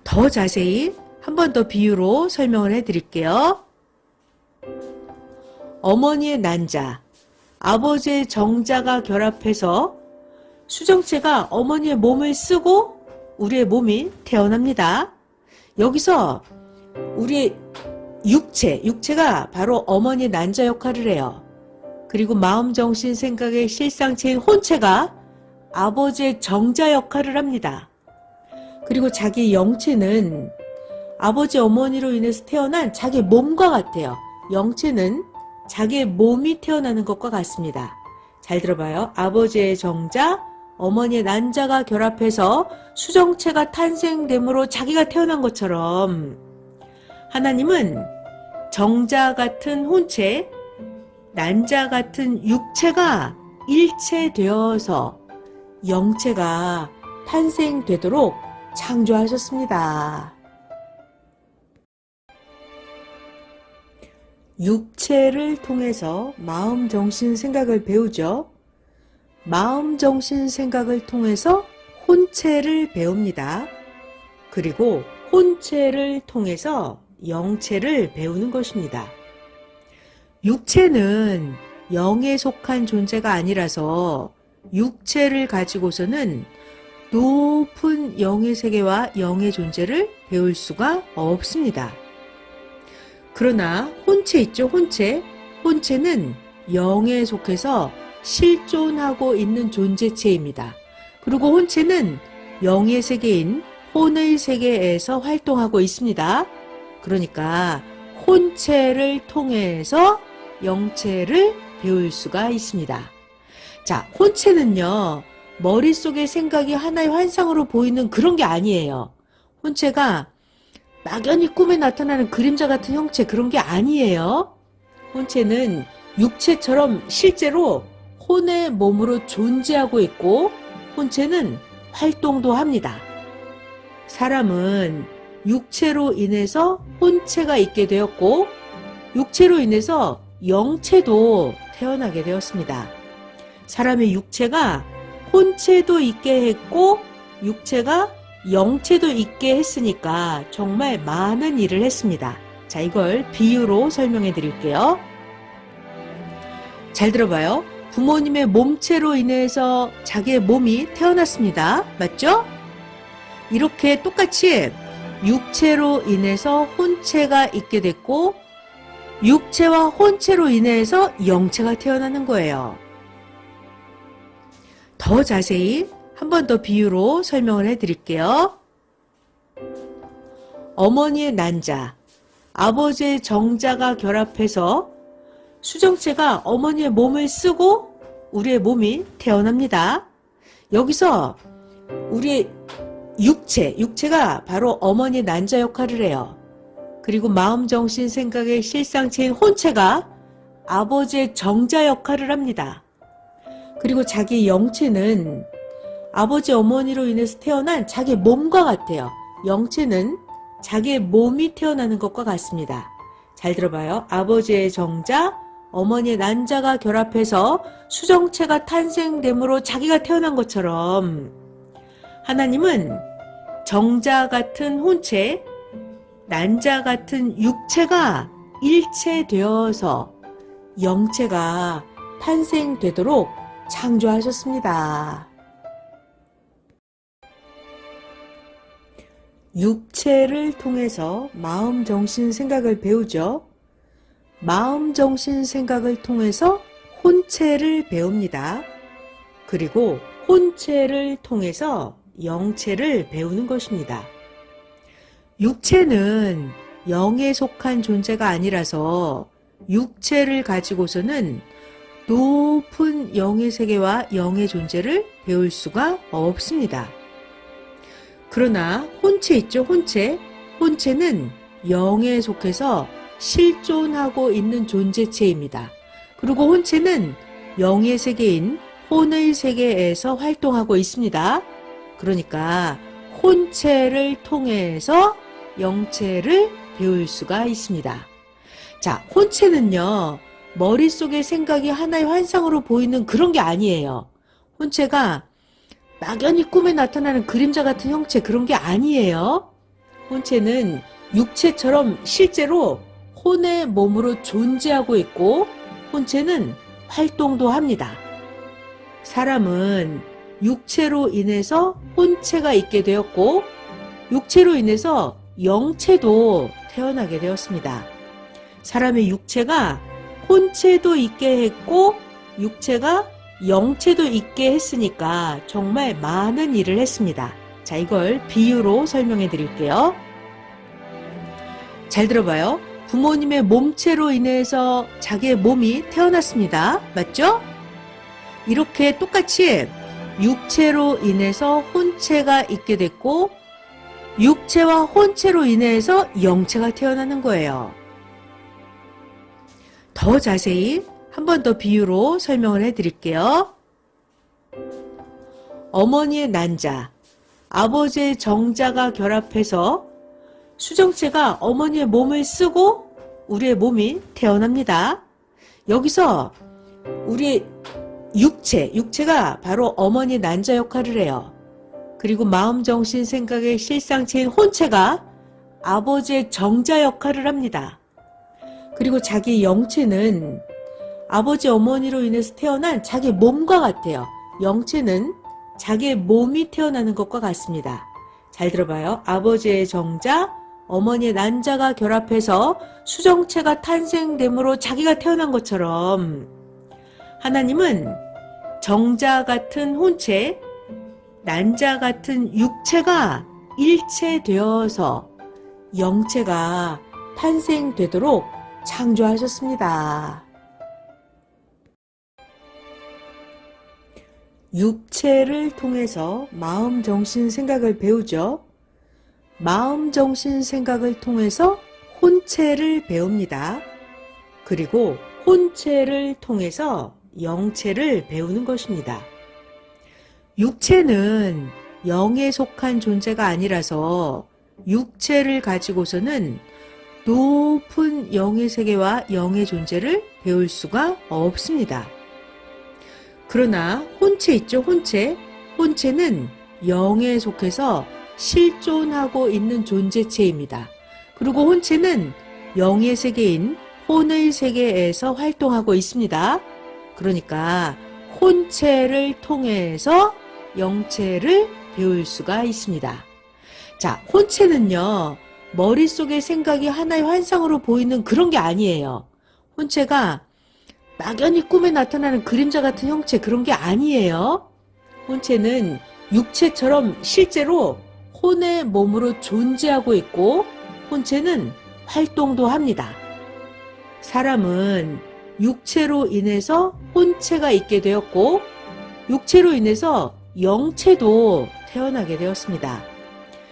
더 자세히 한 번 더 비유로 설명을 해드릴게요. 어머니의 난자, 아버지의 정자가 결합해서 수정체가 어머니의 몸을 쓰고 우리의 몸이 태어납니다. 여기서 우리의 육체가 바로 어머니의 난자 역할을 해요. 그리고 마음, 정신, 생각의 실상체인 혼체가 아버지의 정자 역할을 합니다. 그리고 자기 영체는 아버지, 어머니로 인해서 태어난 자기 몸과 같아요. 영체는 자기의 몸이 태어나는 것과 같습니다. 잘 들어봐요. 아버지의 정자, 어머니의 난자가 결합해서 수정체가 탄생됨으로 자기가 태어난 것처럼 하나님은 정자 같은 혼체, 난자 같은 육체가 일체되어서 영체가 탄생되도록 창조하셨습니다. 육체를 통해서 마음, 정신, 생각을 배우죠. 마음, 정신, 생각을 통해서 혼체를 배웁니다. 그리고 혼체를 통해서 영체를 배우는 것입니다. 육체는 영에 속한 존재가 아니라서 육체를 가지고서는 높은 영의 세계와 영의 존재를 배울 수가 없습니다. 그러나 혼체 있죠, 혼체. 혼체는 영에 속해서 실존하고 있는 존재체입니다. 그리고 혼체는 영의 세계인 혼의 세계에서 활동하고 있습니다. 그러니까 혼체를 통해서 영체를 배울 수가 있습니다. 자, 혼체는요, 머릿속의 생각이 하나의 환상으로 보이는 그런 게 아니에요. 혼체가 막연히 꿈에 나타나는 그림자 같은 형체, 그런 게 아니에요. 혼체는 육체처럼 실제로 혼의 몸으로 존재하고 있고, 혼체는 활동도 합니다. 사람은 육체로 인해서 혼체가 있게 되었고, 육체로 인해서 영체도 태어나게 되었습니다. 사람의 육체가 혼체도 있게 했고, 육체가 영체도 있게 했으니까 정말 많은 일을 했습니다. 자, 이걸 비유로 설명해 드릴게요. 잘 들어봐요. 부모님의 몸체로 인해서 자기의 몸이 태어났습니다. 맞죠? 이렇게 똑같이 육체로 인해서 혼체가 있게 됐고, 육체와 혼체로 인해서 영체가 태어나는 거예요. 더 자세히 한 번 더 비유로 설명을 해드릴게요. 어머니의 난자, 아버지의 정자가 결합해서 수정체가 어머니의 몸을 쓰고 우리의 몸이 태어납니다. 여기서 우리의 육체가 바로 어머니의 난자 역할을 해요. 그리고 마음, 정신, 생각의 실상체인 혼체가 아버지의 정자 역할을 합니다. 그리고 자기 영체는 아버지, 어머니로 인해서 태어난 자기 몸과 같아요. 영체는 자기의 몸이 태어나는 것과 같습니다. 잘 들어봐요. 아버지의 정자, 어머니의 난자가 결합해서 수정체가 탄생됨으로 자기가 태어난 것처럼 하나님은 정자 같은 혼체, 난자 같은 육체가 일체되어서 영체가 탄생되도록 창조하셨습니다. 육체를 통해서 마음, 정신, 생각을 배우죠. 마음, 정신, 생각을 통해서 혼체를 배웁니다. 그리고 혼체를 통해서 영체를 배우는 것입니다. 육체는 영에 속한 존재가 아니라서 육체를 가지고서는 높은 영의 세계와 영의 존재를 배울 수가 없습니다. 그러나 혼체 있죠, 혼체. 혼체는 영에 속해서 실존하고 있는 존재체입니다. 그리고 혼체는 영의 세계인 혼의 세계에서 활동하고 있습니다. 그러니까 혼체를 통해서 영체를 배울 수가 있습니다. 자, 혼체는요, 머릿속의 생각이 하나의 환상으로 보이는 그런 게 아니에요. 혼체가 막연히 꿈에 나타나는 그림자 같은 형체, 그런 게 아니에요. 혼체는 육체처럼 실제로 혼의 몸으로 존재하고 있고 혼체는 활동도 합니다. 사람은 육체로 인해서 혼체가 있게 되었고 육체로 인해서 영체도 태어나게 되었습니다. 사람의 육체가 혼체도 있게 했고 육체가 영체도 있게 했으니까 정말 많은 일을 했습니다. 자, 이걸 비유로 설명해 드릴게요. 잘 들어봐요. 부모님의 몸체로 인해서 자기의 몸이 태어났습니다. 맞죠? 이렇게 똑같이 육체로 인해서 혼체가 있게 됐고 육체와 혼체로 인해서 영체가 태어나는 거예요. 더 자세히 한 번 더 비유로 설명을 해드릴게요. 어머니의 난자, 아버지의 정자가 결합해서 수정체가 어머니의 몸을 쓰고 우리의 몸이 태어납니다. 여기서 우리의 육체가 바로 어머니의 난자 역할을 해요. 그리고 마음, 정신, 생각의 실상체인 혼체가 아버지의 정자 역할을 합니다. 그리고 자기 영체는 아버지, 어머니로 인해서 태어난 자기 몸과 같아요. 영체는 자기의 몸이 태어나는 것과 같습니다. 잘 들어봐요. 아버지의 정자, 어머니의 난자가 결합해서 수정체가 탄생됨으로 자기가 태어난 것처럼 하나님은 정자 같은 혼체, 난자 같은 육체가 일체되어서 영체가 탄생되도록 창조하셨습니다. 육체를 통해서 마음, 정신, 생각을 배우죠. 마음, 정신, 생각을 통해서 혼체를 배웁니다. 그리고 혼체를 통해서 영체를 배우는 것입니다. 육체는 영에 속한 존재가 아니라서 육체를 가지고서는 높은 영의 세계와 영의 존재를 배울 수가 없습니다. 그러나 혼체 있죠, 혼체. 혼체는 영에 속해서 실존하고 있는 존재체입니다. 그리고 혼체는 영의 세계인 혼의 세계에서 활동하고 있습니다. 그러니까 혼체를 통해서 영체를 배울 수가 있습니다. 자, 혼체는요, 머릿속의 생각이 하나의 환상으로 보이는 그런 게 아니에요. 혼체가 막연히 꿈에 나타나는 그림자 같은 형체, 그런 게 아니에요. 혼체는 육체처럼 실제로 혼의 몸으로 존재하고 있고 혼체는 활동도 합니다. 사람은 육체로 인해서 혼체가 있게 되었고 육체로 인해서 영체도 태어나게 되었습니다.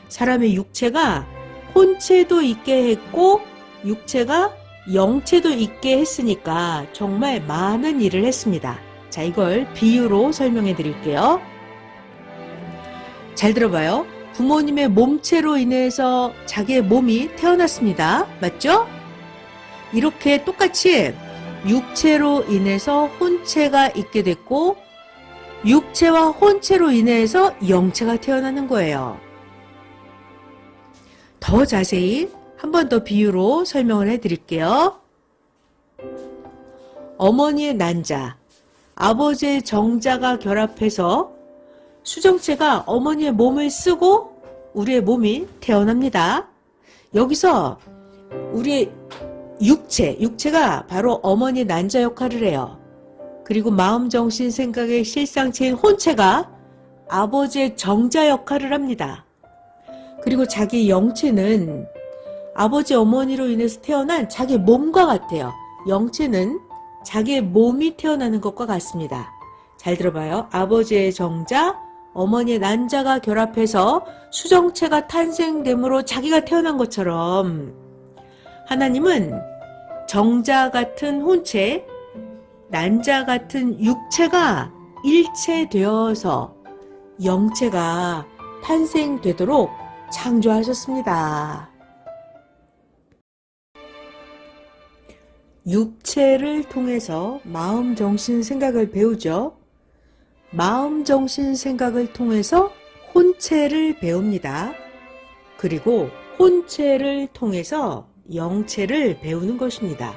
사람의 육체가 혼체도 있게 했고 육체가 영체도 있게 했으니까 정말 많은 일을 했습니다. 자, 이걸 비유로 설명해 드릴게요. 잘 들어봐요. 부모님의 몸체로 인해서 자기의 몸이 태어났습니다. 맞죠? 이렇게 똑같이 육체로 인해서 혼체가 있게 됐고 육체와 혼체로 인해서 영체가 태어나는 거예요. 더 자세히 한 번 더 비유로 설명을 해드릴게요. 어머니의 난자, 아버지의 정자가 결합해서 수정체가 어머니의 몸을 쓰고 우리의 몸이 태어납니다. 여기서 우리의 육체가 바로 어머니의 난자 역할을 해요. 그리고 마음, 정신, 생각의 실상체인 혼체가 아버지의 정자 역할을 합니다. 그리고 자기 영체는 아버지, 어머니로 인해서 태어난 자기 몸과 같아요. 영체는 자기의 몸이 태어나는 것과 같습니다. 잘 들어봐요. 아버지의 정자, 어머니의 난자가 결합해서 수정체가 탄생됨으로 자기가 태어난 것처럼 하나님은 정자 같은 혼체, 난자 같은 육체가 일체되어서 영체가 탄생되도록 창조하셨습니다. 육체를 통해서 마음, 정신, 생각을 배우죠. 마음, 정신, 생각을 통해서 혼체를 배웁니다. 그리고 혼체를 통해서 영체를 배우는 것입니다.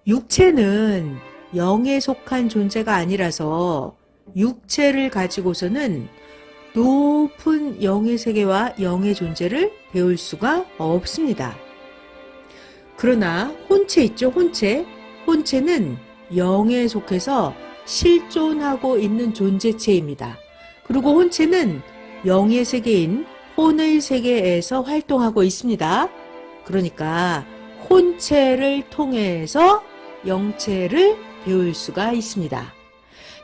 육체는 영에 속한 존재가 아니라서 육체를 가지고서는 높은 영의 세계와 영의 존재를 배울 수가 없습니다. 그러나 혼체 있죠, 혼체. 혼체는 영에 속해서 실존하고 있는 존재체입니다. 그리고 혼체는 영의 세계인 혼의 세계에서 활동하고 있습니다. 그러니까 혼체를 통해서 영체를 배울 수가 있습니다.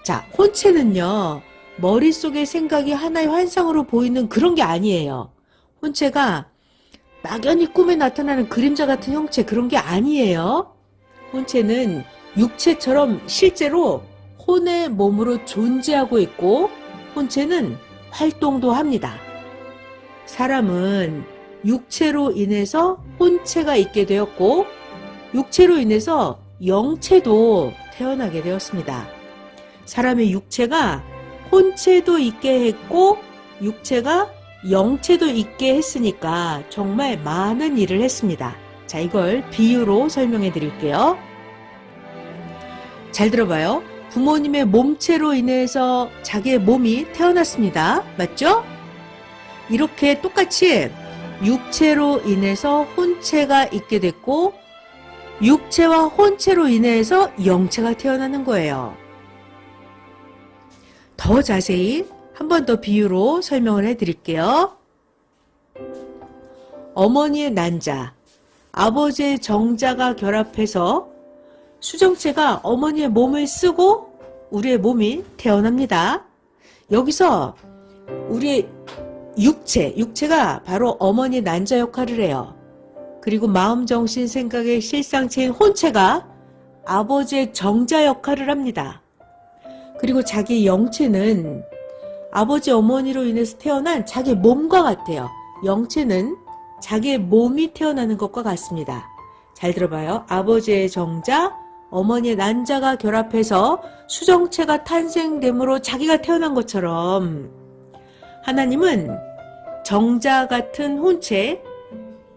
자, 혼체는요, 머릿속의 생각이 하나의 환상으로 보이는 그런 게 아니에요. 혼체가 막연히 꿈에 나타나는 그림자 같은 형체, 그런 게 아니에요. 혼체는 육체처럼 실제로 혼의 몸으로 존재하고 있고 혼체는 활동도 합니다. 사람은 육체로 인해서 혼체가 있게 되었고 육체로 인해서 영체도 태어나게 되었습니다. 사람의 육체가 혼체도 있게 했고 육체가 영체도 있게 했으니까 정말 많은 일을 했습니다. 자, 이걸 비유로 설명해 드릴게요. 잘 들어봐요. 부모님의 몸체로 인해서 자기의 몸이 태어났습니다. 맞죠? 이렇게 똑같이 육체로 인해서 혼체가 있게 됐고 육체와 혼체로 인해서 영체가 태어나는 거예요. 더 자세히 한 번 더 비유로 설명을 해드릴게요. 어머니의 난자, 아버지의 정자가 결합해서 수정체가 어머니의 몸을 쓰고 우리의 몸이 태어납니다. 여기서 우리의 육체가 바로 어머니의 난자 역할을 해요. 그리고 마음, 정신, 생각의 실상체인 혼체가 아버지의 정자 역할을 합니다. 그리고 자기 영체는 아버지, 어머니로 인해서 태어난 자기 몸과 같아요. 영체는 자기의 몸이 태어나는 것과 같습니다. 잘 들어봐요. 아버지의 정자, 어머니의 난자가 결합해서 수정체가 탄생됨으로 자기가 태어난 것처럼 하나님은 정자 같은 혼체,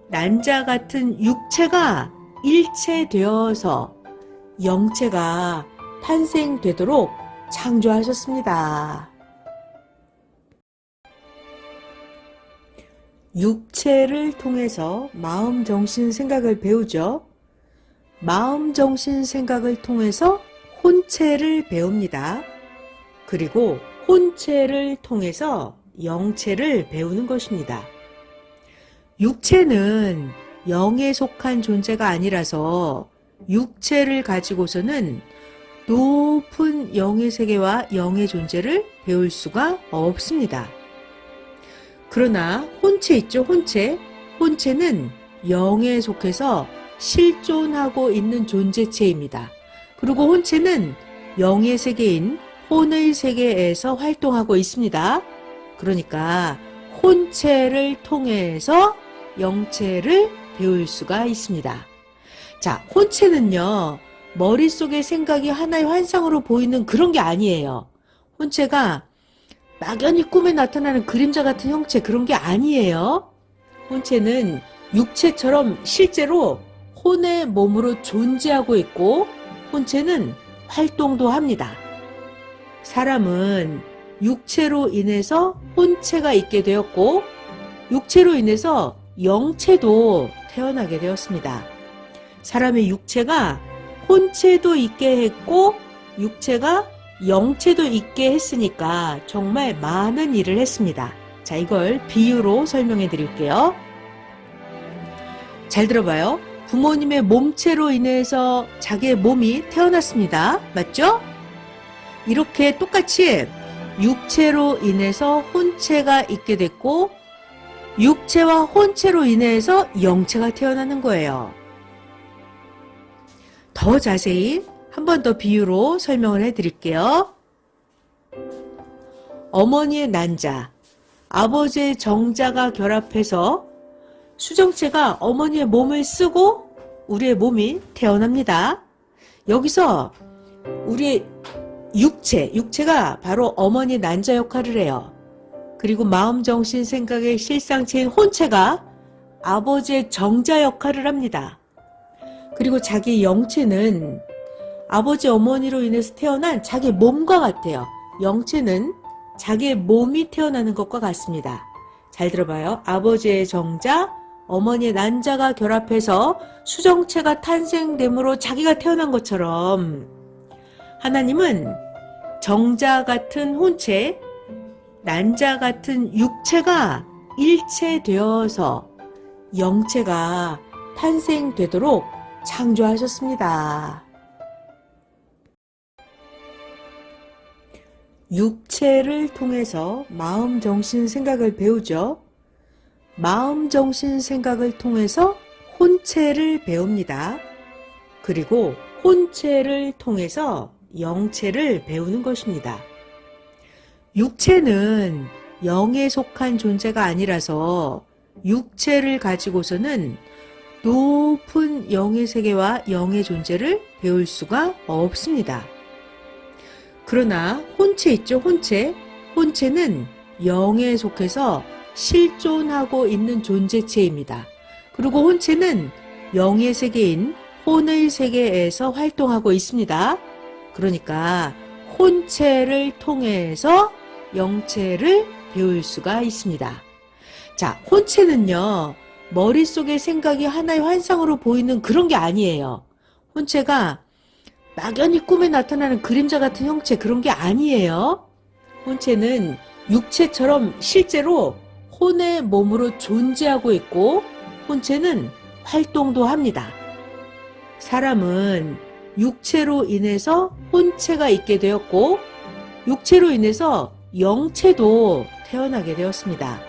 난자 같은 육체가 일체되어서 영체가 탄생되도록 창조하셨습니다. 육체를 통해서 마음, 정신, 생각을 배우죠. 마음, 정신, 생각을 통해서 혼체를 배웁니다. 그리고 혼체를 통해서 영체를 배우는 것입니다. 육체는 영에 속한 존재가 아니라서 육체를 가지고서는 높은 영의 세계와 영의 존재를 배울 수가 없습니다. 그러나 혼체 있죠, 혼체. 혼체는 영에 속해서 실존하고 있는 존재체입니다. 그리고 혼체는 영의 세계인 혼의 세계에서 활동하고 있습니다. 그러니까 혼체를 통해서 영체를 배울 수가 있습니다. 자, 혼체는요, 머릿속의 생각이 하나의 환상으로 보이는 그런 게 아니에요. 혼체가 막연히 꿈에 나타나는 그림자 같은 형체, 그런 게 아니에요. 혼체는 육체처럼 실제로 혼의 몸으로 존재하고 있고, 혼체는 활동도 합니다. 사람은 육체로 인해서 혼체가 있게 되었고, 육체로 인해서 영체도 태어나게 되었습니다. 사람의 육체가 혼체도 있게 했고, 육체가 영체도 있게 했으니까 정말 많은 일을 했습니다. 자, 이걸 비유로 설명해 드릴게요. 잘 들어봐요. 부모님의 몸체로 인해서 자기의 몸이 태어났습니다. 맞죠? 이렇게 똑같이 육체로 인해서 혼체가 있게 됐고, 육체와 혼체로 인해서 영체가 태어나는 거예요. 더 자세히 한 번 더 비유로 설명을 해드릴게요. 어머니의 난자, 아버지의 정자가 결합해서 수정체가 어머니의 몸을 쓰고 우리의 몸이 태어납니다. 여기서 우리의 육체가 바로 어머니의 난자 역할을 해요. 그리고 마음, 정신, 생각의 실상체인 혼체가 아버지의 정자 역할을 합니다. 그리고 자기 영체는 아버지, 어머니로 인해서 태어난 자기 몸과 같아요. 영체는 자기의 몸이 태어나는 것과 같습니다. 잘 들어봐요. 아버지의 정자, 어머니의 난자가 결합해서 수정체가 탄생됨으로 자기가 태어난 것처럼 하나님은 정자 같은 혼체, 난자 같은 육체가 일체되어서 영체가 탄생되도록 창조하셨습니다. 육체를 통해서 마음, 정신, 생각을 배우죠. 마음, 정신, 생각을 통해서 혼체를 배웁니다. 그리고 혼체를 통해서 영체를 배우는 것입니다. 육체는 영에 속한 존재가 아니라서 육체를 가지고서는 높은 영의 세계와 영의 존재를 배울 수가 없습니다. 그러나 혼체 있죠, 혼체. 혼체는 영에 속해서 실존하고 있는 존재체입니다. 그리고 혼체는 영의 세계인 혼의 세계에서 활동하고 있습니다. 그러니까 혼체를 통해서 영체를 배울 수가 있습니다. 자, 혼체는요, 머릿속의 생각이 하나의 환상으로 보이는 그런 게 아니에요. 혼체가 막연히 꿈에 나타나는 그림자 같은 형체, 그런 게 아니에요. 혼체는 육체처럼 실제로 혼의 몸으로 존재하고 있고, 혼체는 활동도 합니다. 사람은 육체로 인해서 혼체가 있게 되었고, 육체로 인해서 영체도 태어나게 되었습니다.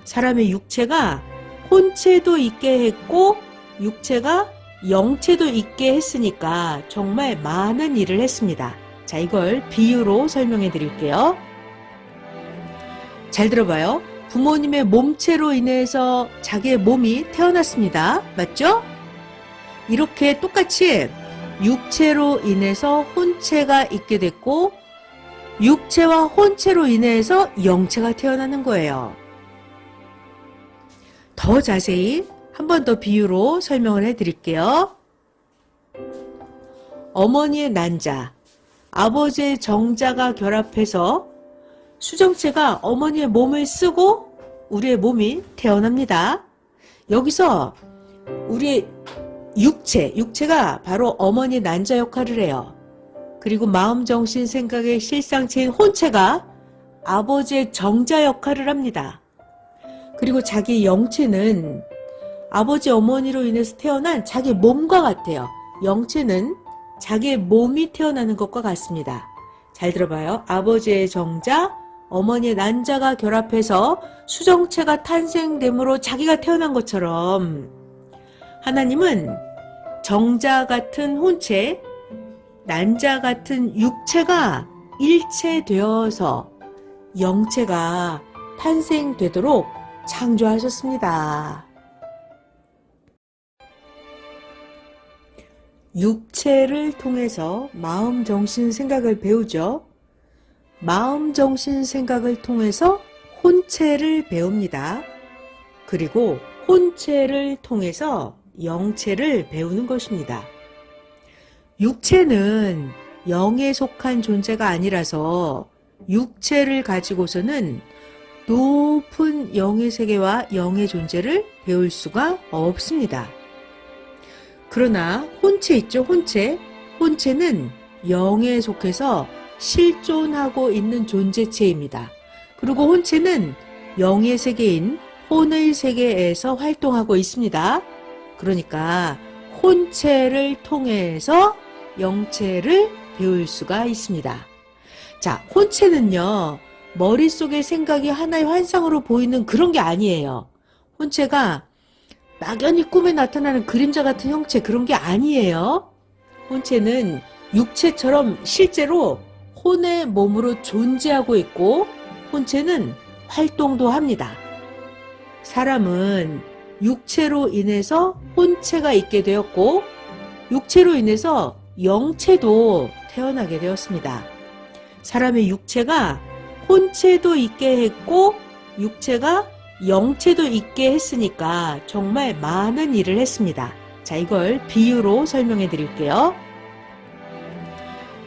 사람의 육체가 혼체도 있게 했고, 육체가 영체도 있게 했으니까 정말 많은 일을 했습니다. 자, 이걸 비유로 설명해 드릴게요. 잘 들어봐요. 부모님의 몸체로 인해서 자기의 몸이 태어났습니다. 맞죠? 이렇게 똑같이 육체로 인해서 혼체가 있게 됐고, 육체와 혼체로 인해서 영체가 태어나는 거예요. 더 자세히 한 번 더 비유로 설명을 해드릴게요. 어머니의 난자, 아버지의 정자가 결합해서 수정체가 어머니의 몸을 쓰고 우리의 몸이 태어납니다. 여기서 우리의 육체가 바로 어머니의 난자 역할을 해요. 그리고 마음, 정신, 생각의 실상체인 혼체가 아버지의 정자 역할을 합니다. 그리고 자기 영체는 아버지 어머니로 인해서 태어난 자기 몸과 같아요. 영체는 자기의 몸이 태어나는 것과 같습니다. 잘 들어봐요. 아버지의 정자, 어머니의 난자가 결합해서 수정체가 탄생됨으로 자기가 태어난 것처럼 하나님은 정자 같은 혼체, 난자 같은 육체가 일체되어서 영체가 탄생되도록 창조하셨습니다. 육체를 통해서 마음, 정신, 생각을 배우죠. 마음, 정신, 생각을 통해서 혼체를 배웁니다. 그리고 혼체를 통해서 영체를 배우는 것입니다. 육체는 영에 속한 존재가 아니라서 육체를 가지고서는 높은 영의 세계와 영의 존재를 배울 수가 없습니다. 그러나 혼체 있죠, 혼체. 혼체는 영에 속해서 실존하고 있는 존재체입니다. 그리고 혼체는 영의 세계인 혼의 세계에서 활동하고 있습니다. 그러니까 혼체를 통해서 영체를 배울 수가 있습니다. 자, 혼체는요, 머릿속의 생각이 하나의 환상으로 보이는 그런 게 아니에요. 혼체가 막연히 꿈에 나타나는 그림자 같은 형체, 그런 게 아니에요. 혼체는 육체처럼 실제로 혼의 몸으로 존재하고 있고 혼체는 활동도 합니다. 사람은 육체로 인해서 혼체가 있게 되었고 육체로 인해서 영체도 태어나게 되었습니다. 사람의 육체가 혼체도 있게 했고 육체가 영체도 있게 했으니까 정말 많은 일을 했습니다. 자, 이걸 비유로 설명해 드릴게요.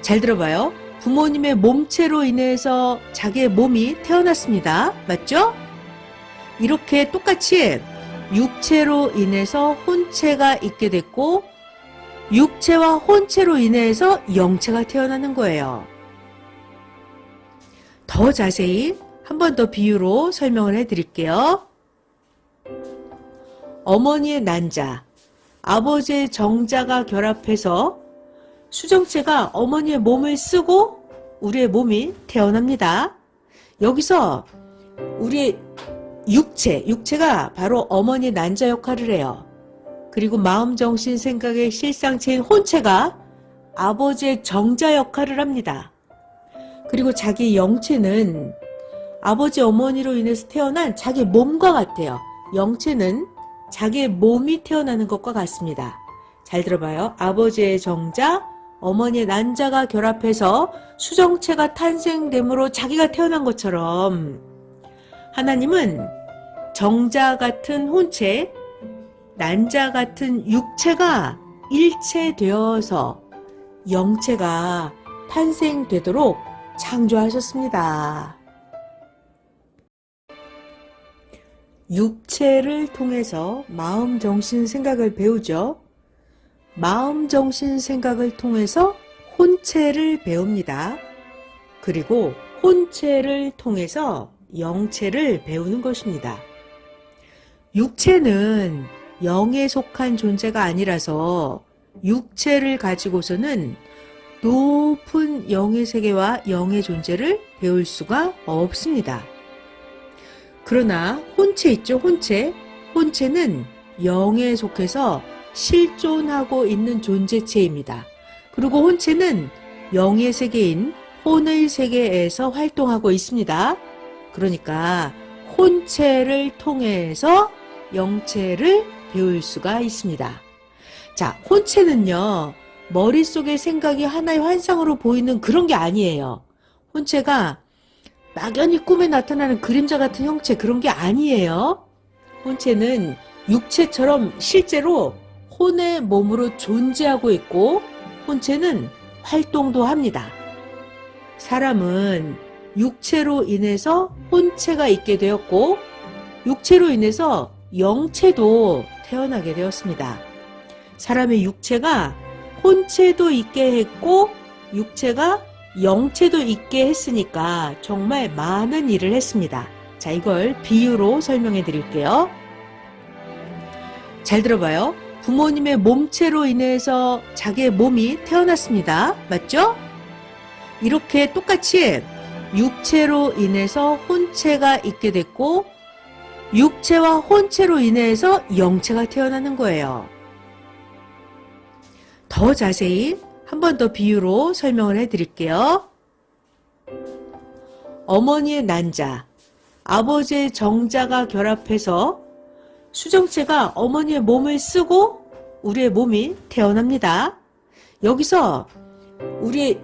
잘 들어봐요. 부모님의 몸체로 인해서 자기의 몸이 태어났습니다. 맞죠? 이렇게 똑같이 육체로 인해서 혼체가 있게 됐고 육체와 혼체로 인해서 영체가 태어나는 거예요. 더 자세히 한 번 더 비유로 설명을 해드릴게요. 어머니의 난자, 아버지의 정자가 결합해서 수정체가 어머니의 몸을 쓰고 우리의 몸이 태어납니다. 여기서 우리의 육체가 바로 어머니의 난자 역할을 해요. 그리고 마음, 정신, 생각의 실상체인 혼체가 아버지의 정자 역할을 합니다. 그리고 자기 영체는 아버지 어머니로 인해서 태어난 자기 몸과 같아요. 영체는 자기의 몸이 태어나는 것과 같습니다. 잘 들어봐요. 아버지의 정자, 어머니의 난자가 결합해서 수정체가 탄생됨으로 자기가 태어난 것처럼 하나님은 정자 같은 혼체, 난자 같은 육체가 일체되어서 영체가 탄생되도록 창조하셨습니다. 육체를 통해서 마음, 정신, 생각을 배우죠. 마음, 정신, 생각을 통해서 혼체를 배웁니다. 그리고 혼체를 통해서 영체를 배우는 것입니다. 육체는 영에 속한 존재가 아니라서 육체를 가지고서는 높은 영의 세계와 영의 존재를 배울 수가 없습니다. 그러나 혼체 있죠, 혼체. 혼체는 영에 속해서 실존하고 있는 존재체입니다. 그리고 혼체는 영의 세계인 혼의 세계에서 활동하고 있습니다. 그러니까 혼체를 통해서 영체를 배울 수가 있습니다. 자, 혼체는요, 머릿속의 생각이 하나의 환상으로 보이는 그런 게 아니에요. 혼체가 막연히 꿈에 나타나는 그림자 같은 형체, 그런 게 아니에요. 혼체는 육체처럼 실제로 혼의 몸으로 존재하고 있고 혼체는 활동도 합니다. 사람은 육체로 인해서 혼체가 있게 되었고 육체로 인해서 영체도 태어나게 되었습니다. 사람의 육체가 혼체도 있게 했고 육체가 영체도 있게 했으니까 정말 많은 일을 했습니다. 자, 이걸 비유로 설명해 드릴게요. 잘 들어봐요. 부모님의 몸체로 인해서 자기의 몸이 태어났습니다. 맞죠? 이렇게 똑같이 육체로 인해서 혼체가 있게 됐고 육체와 혼체로 인해서 영체가 태어나는 거예요. 더 자세히 한 번 더 비유로 설명을 해드릴게요. 어머니의 난자, 아버지의 정자가 결합해서 수정체가 어머니의 몸을 쓰고 우리의 몸이 태어납니다. 여기서 우리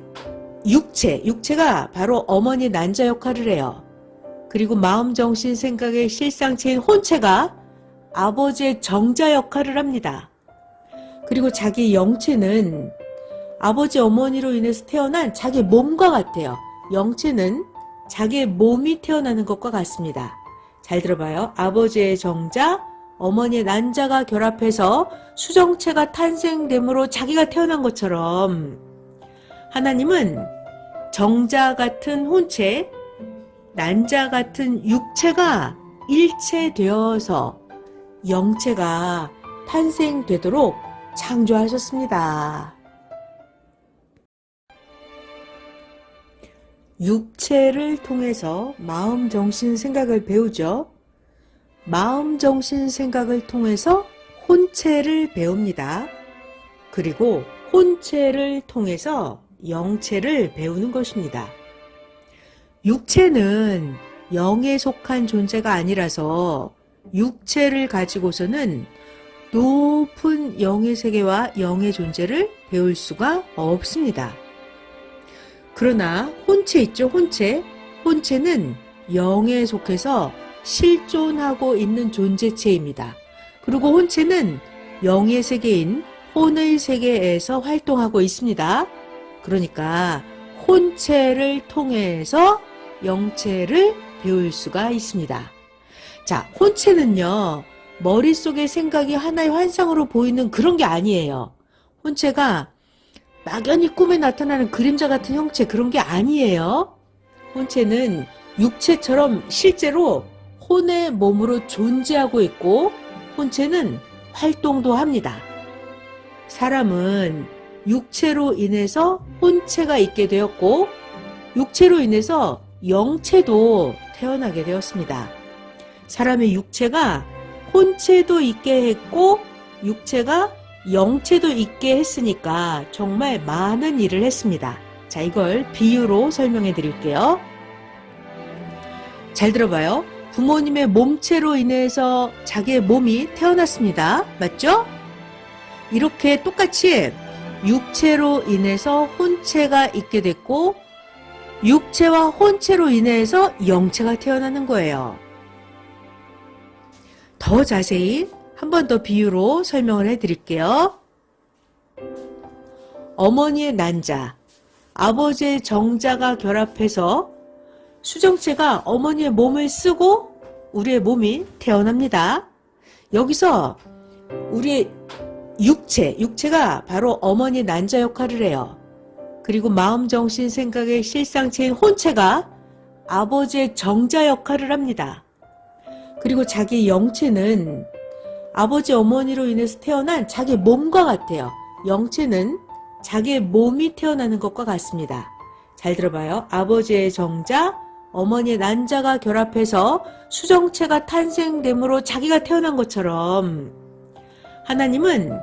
육체가 바로 어머니의 난자 역할을 해요. 그리고 마음, 정신, 생각의 실상체인 혼체가 아버지의 정자 역할을 합니다. 그리고 자기 영체는 아버지, 어머니로 인해서 태어난 자기 몸과 같아요. 영체는 자기의 몸이 태어나는 것과 같습니다. 잘 들어봐요. 아버지의 정자, 어머니의 난자가 결합해서 수정체가 탄생됨으로 자기가 태어난 것처럼 하나님은 정자 같은 혼체, 난자 같은 육체가 일체되어서 영체가 탄생되도록 창조하셨습니다. 육체를 통해서 마음, 정신, 생각을 배우죠. 마음, 정신, 생각을 통해서 혼체를 배웁니다. 그리고 혼체를 통해서 영체를 배우는 것입니다. 육체는 영에 속한 존재가 아니라서 육체를 가지고서는 높은 영의 세계와 영의 존재를 배울 수가 없습니다. 그러나 혼체 있죠, 혼체. 혼체는 영에 속해서 실존하고 있는 존재체입니다. 그리고 혼체는 영의 세계인 혼의 세계에서 활동하고 있습니다. 그러니까 혼체를 통해서 영체를 배울 수가 있습니다. 자, 혼체는요, 머릿속의 생각이 하나의 환상으로 보이는 그런 게 아니에요. 혼체가 막연히 꿈에 나타나는 그림자 같은 형체, 그런 게 아니에요. 혼체는 육체처럼 실제로 혼의 몸으로 존재하고 있고 혼체는 활동도 합니다. 사람은 육체로 인해서 혼체가 있게 되었고 육체로 인해서 영체도 태어나게 되었습니다. 사람의 육체가 혼체도 있게 했고 육체가 영체도 있게 했으니까 정말 많은 일을 했습니다. 자, 이걸 비유로 설명해 드릴게요. 잘 들어봐요. 부모님의 몸체로 인해서 자기의 몸이 태어났습니다. 맞죠? 이렇게 똑같이 육체로 인해서 혼체가 있게 됐고 육체와 혼체로 인해서 영체가 태어나는 거예요. 더 자세히 한 번 더 비유로 설명을 해드릴게요. 어머니의 난자, 아버지의 정자가 결합해서 수정체가 어머니의 몸을 쓰고 우리의 몸이 태어납니다. 여기서 우리 육체가 바로 어머니의 난자 역할을 해요. 그리고 마음, 정신, 생각의 실상체인 혼체가 아버지의 정자 역할을 합니다. 그리고 자기 영체는 아버지, 어머니로 인해서 태어난 자기 몸과 같아요. 영체는 자기의 몸이 태어나는 것과 같습니다. 잘 들어봐요. 아버지의 정자, 어머니의 난자가 결합해서 수정체가 탄생됨으로 자기가 태어난 것처럼 하나님은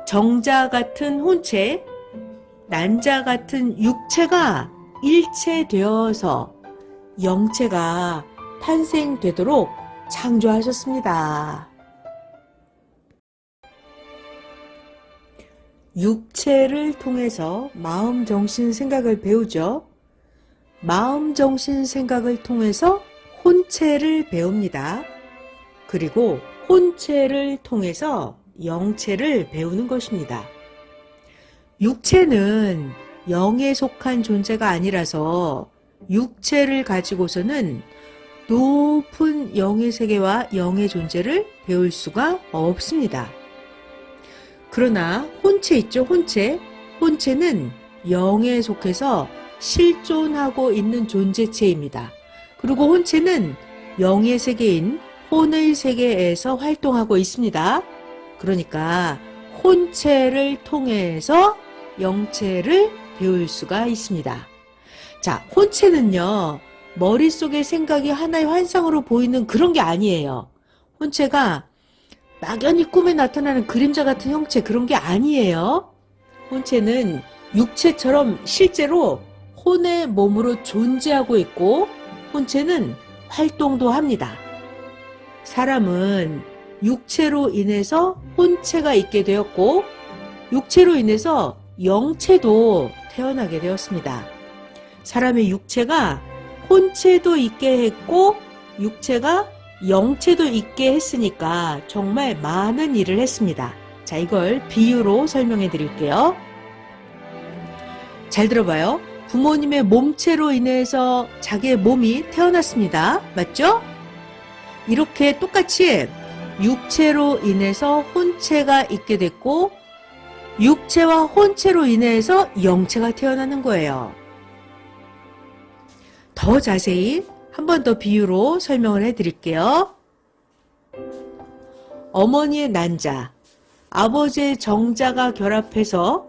정자 같은 혼체, 난자 같은 육체가 일체되어서 영체가 탄생되도록 창조하셨습니다. 육체를 통해서 마음, 정신, 생각을 배우죠. 마음, 정신, 생각을 통해서 혼체를 배웁니다. 그리고 혼체를 통해서 영체를 배우는 것입니다. 육체는 영에 속한 존재가 아니라서 육체를 가지고서는 높은 영의 세계와 영의 존재를 배울 수가 없습니다. 그러나 혼체 있죠, 혼체. 혼체는 영에 속해서 실존하고 있는 존재체입니다. 그리고 혼체는 영의 세계인 혼의 세계에서 활동하고 있습니다. 그러니까 혼체를 통해서 영체를 배울 수가 있습니다. 자, 혼체는요, 머릿속의 생각이 하나의 환상으로 보이는 그런 게 아니에요. 혼체가 막연히 꿈에 나타나는 그림자 같은 형체, 그런 게 아니에요. 혼체는 육체처럼 실제로 혼의 몸으로 존재하고 있고, 혼체는 활동도 합니다. 사람은 육체로 인해서 혼체가 있게 되었고, 육체로 인해서 영체도 태어나게 되었습니다. 사람의 육체가 혼체도 있게 했고, 육체가 영체도 있게 했으니까 정말 많은 일을 했습니다. 자, 이걸 비유로 설명해 드릴게요. 잘 들어봐요. 부모님의 몸체로 인해서 자기의 몸이 태어났습니다. 맞죠? 이렇게 똑같이 육체로 인해서 혼체가 있게 됐고, 육체와 혼체로 인해서 영체가 태어나는 거예요. 더 자세히 한 번 더 비유로 설명을 해드릴게요. 어머니의 난자, 아버지의 정자가 결합해서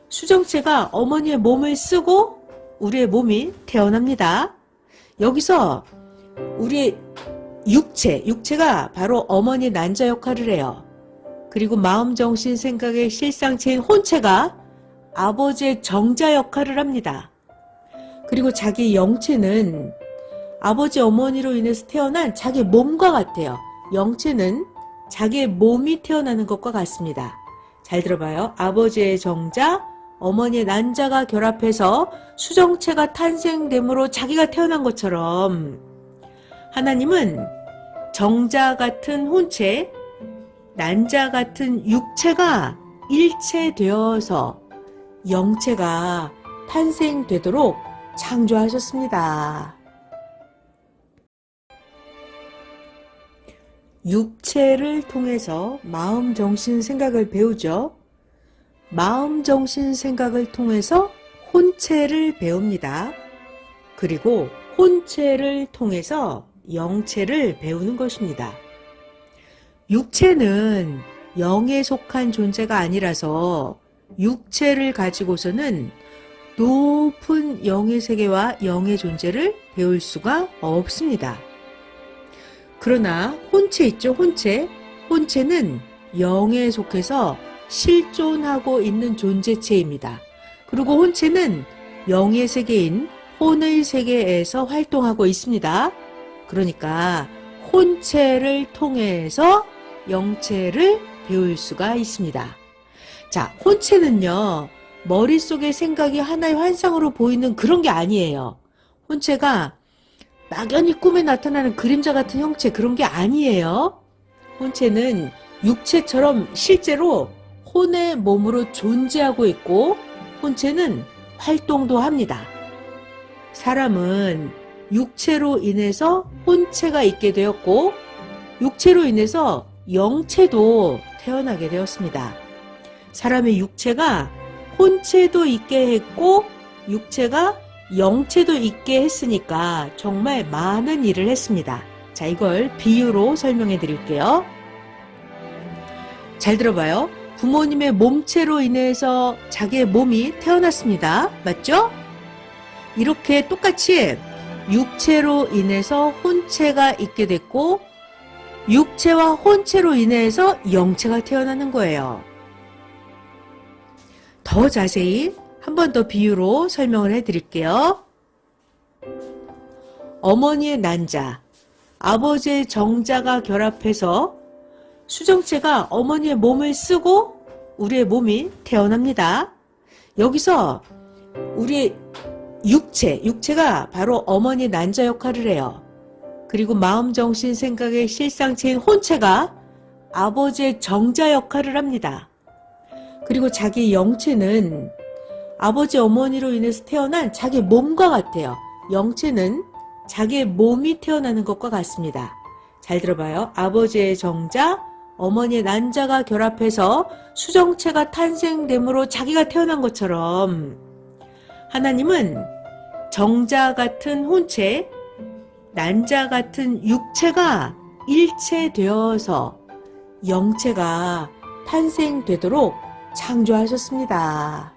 수정체가 어머니의 몸을 쓰고 우리의 몸이 태어납니다. 여기서 우리의 육체가 바로 어머니의 난자 역할을 해요. 그리고 마음, 정신, 생각의 실상체인 혼체가 아버지의 정자 역할을 합니다. 그리고 자기 영체는 아버지, 어머니로 인해서 태어난 자기 몸과 같아요. 영체는 자기의 몸이 태어나는 것과 같습니다. 잘 들어봐요. 아버지의 정자, 어머니의 난자가 결합해서 수정체가 탄생됨으로 자기가 태어난 것처럼 하나님은 정자 같은 혼체, 난자 같은 육체가 일체되어서 영체가 탄생되도록 창조하셨습니다. 육체를 통해서 마음, 정신, 생각을 배우죠. 마음, 정신, 생각을 통해서 혼체를 배웁니다. 그리고 혼체를 통해서 영체를 배우는 것입니다. 육체는 영에 속한 존재가 아니라서 육체를 가지고서는 높은 영의 세계와 영의 존재를 배울 수가 없습니다. 그러나 혼체 있죠, 혼체. 혼체는 영에 속해서 실존하고 있는 존재체입니다. 그리고 혼체는 영의 세계인 혼의 세계에서 활동하고 있습니다. 그러니까 혼체를 통해서 영체를 배울 수가 있습니다. 자, 혼체는요, 머릿속의 생각이 하나의 환상으로 보이는 그런 게 아니에요. 혼체가 막연히 꿈에 나타나는 그림자 같은 형체, 그런 게 아니에요. 혼체는 육체처럼 실제로 혼의 몸으로 존재하고 있고, 혼체는 활동도 합니다. 사람은 육체로 인해서 혼체가 있게 되었고, 육체로 인해서 영체도 태어나게 되었습니다. 사람의 육체가 혼체도 있게 했고, 육체가 영체도 있게 했으니까 정말 많은 일을 했습니다. 자, 이걸 비유로 설명해 드릴게요. 잘 들어봐요. 부모님의 몸체로 인해서 자기의 몸이 태어났습니다. 맞죠? 이렇게 똑같이 육체로 인해서 혼체가 있게 됐고, 육체와 혼체로 인해서 영체가 태어나는 거예요. 더 자세히 한 번 더 비유로 설명을 해드릴게요. 어머니의 난자, 아버지의 정자가 결합해서 수정체가 어머니의 몸을 쓰고 우리의 몸이 태어납니다. 여기서 우리의 육체가 바로 어머니의 난자 역할을 해요. 그리고 마음, 정신, 생각의 실상체인 혼체가 아버지의 정자 역할을 합니다. 그리고 자기 영체는 아버지, 어머니로 인해서 태어난 자기 몸과 같아요. 영체는 자기의 몸이 태어나는 것과 같습니다. 잘 들어봐요. 아버지의 정자, 어머니의 난자가 결합해서 수정체가 탄생됨으로 자기가 태어난 것처럼 하나님은 정자 같은 혼체, 난자 같은 육체가 일체되어서 영체가 탄생되도록 창조하셨습니다.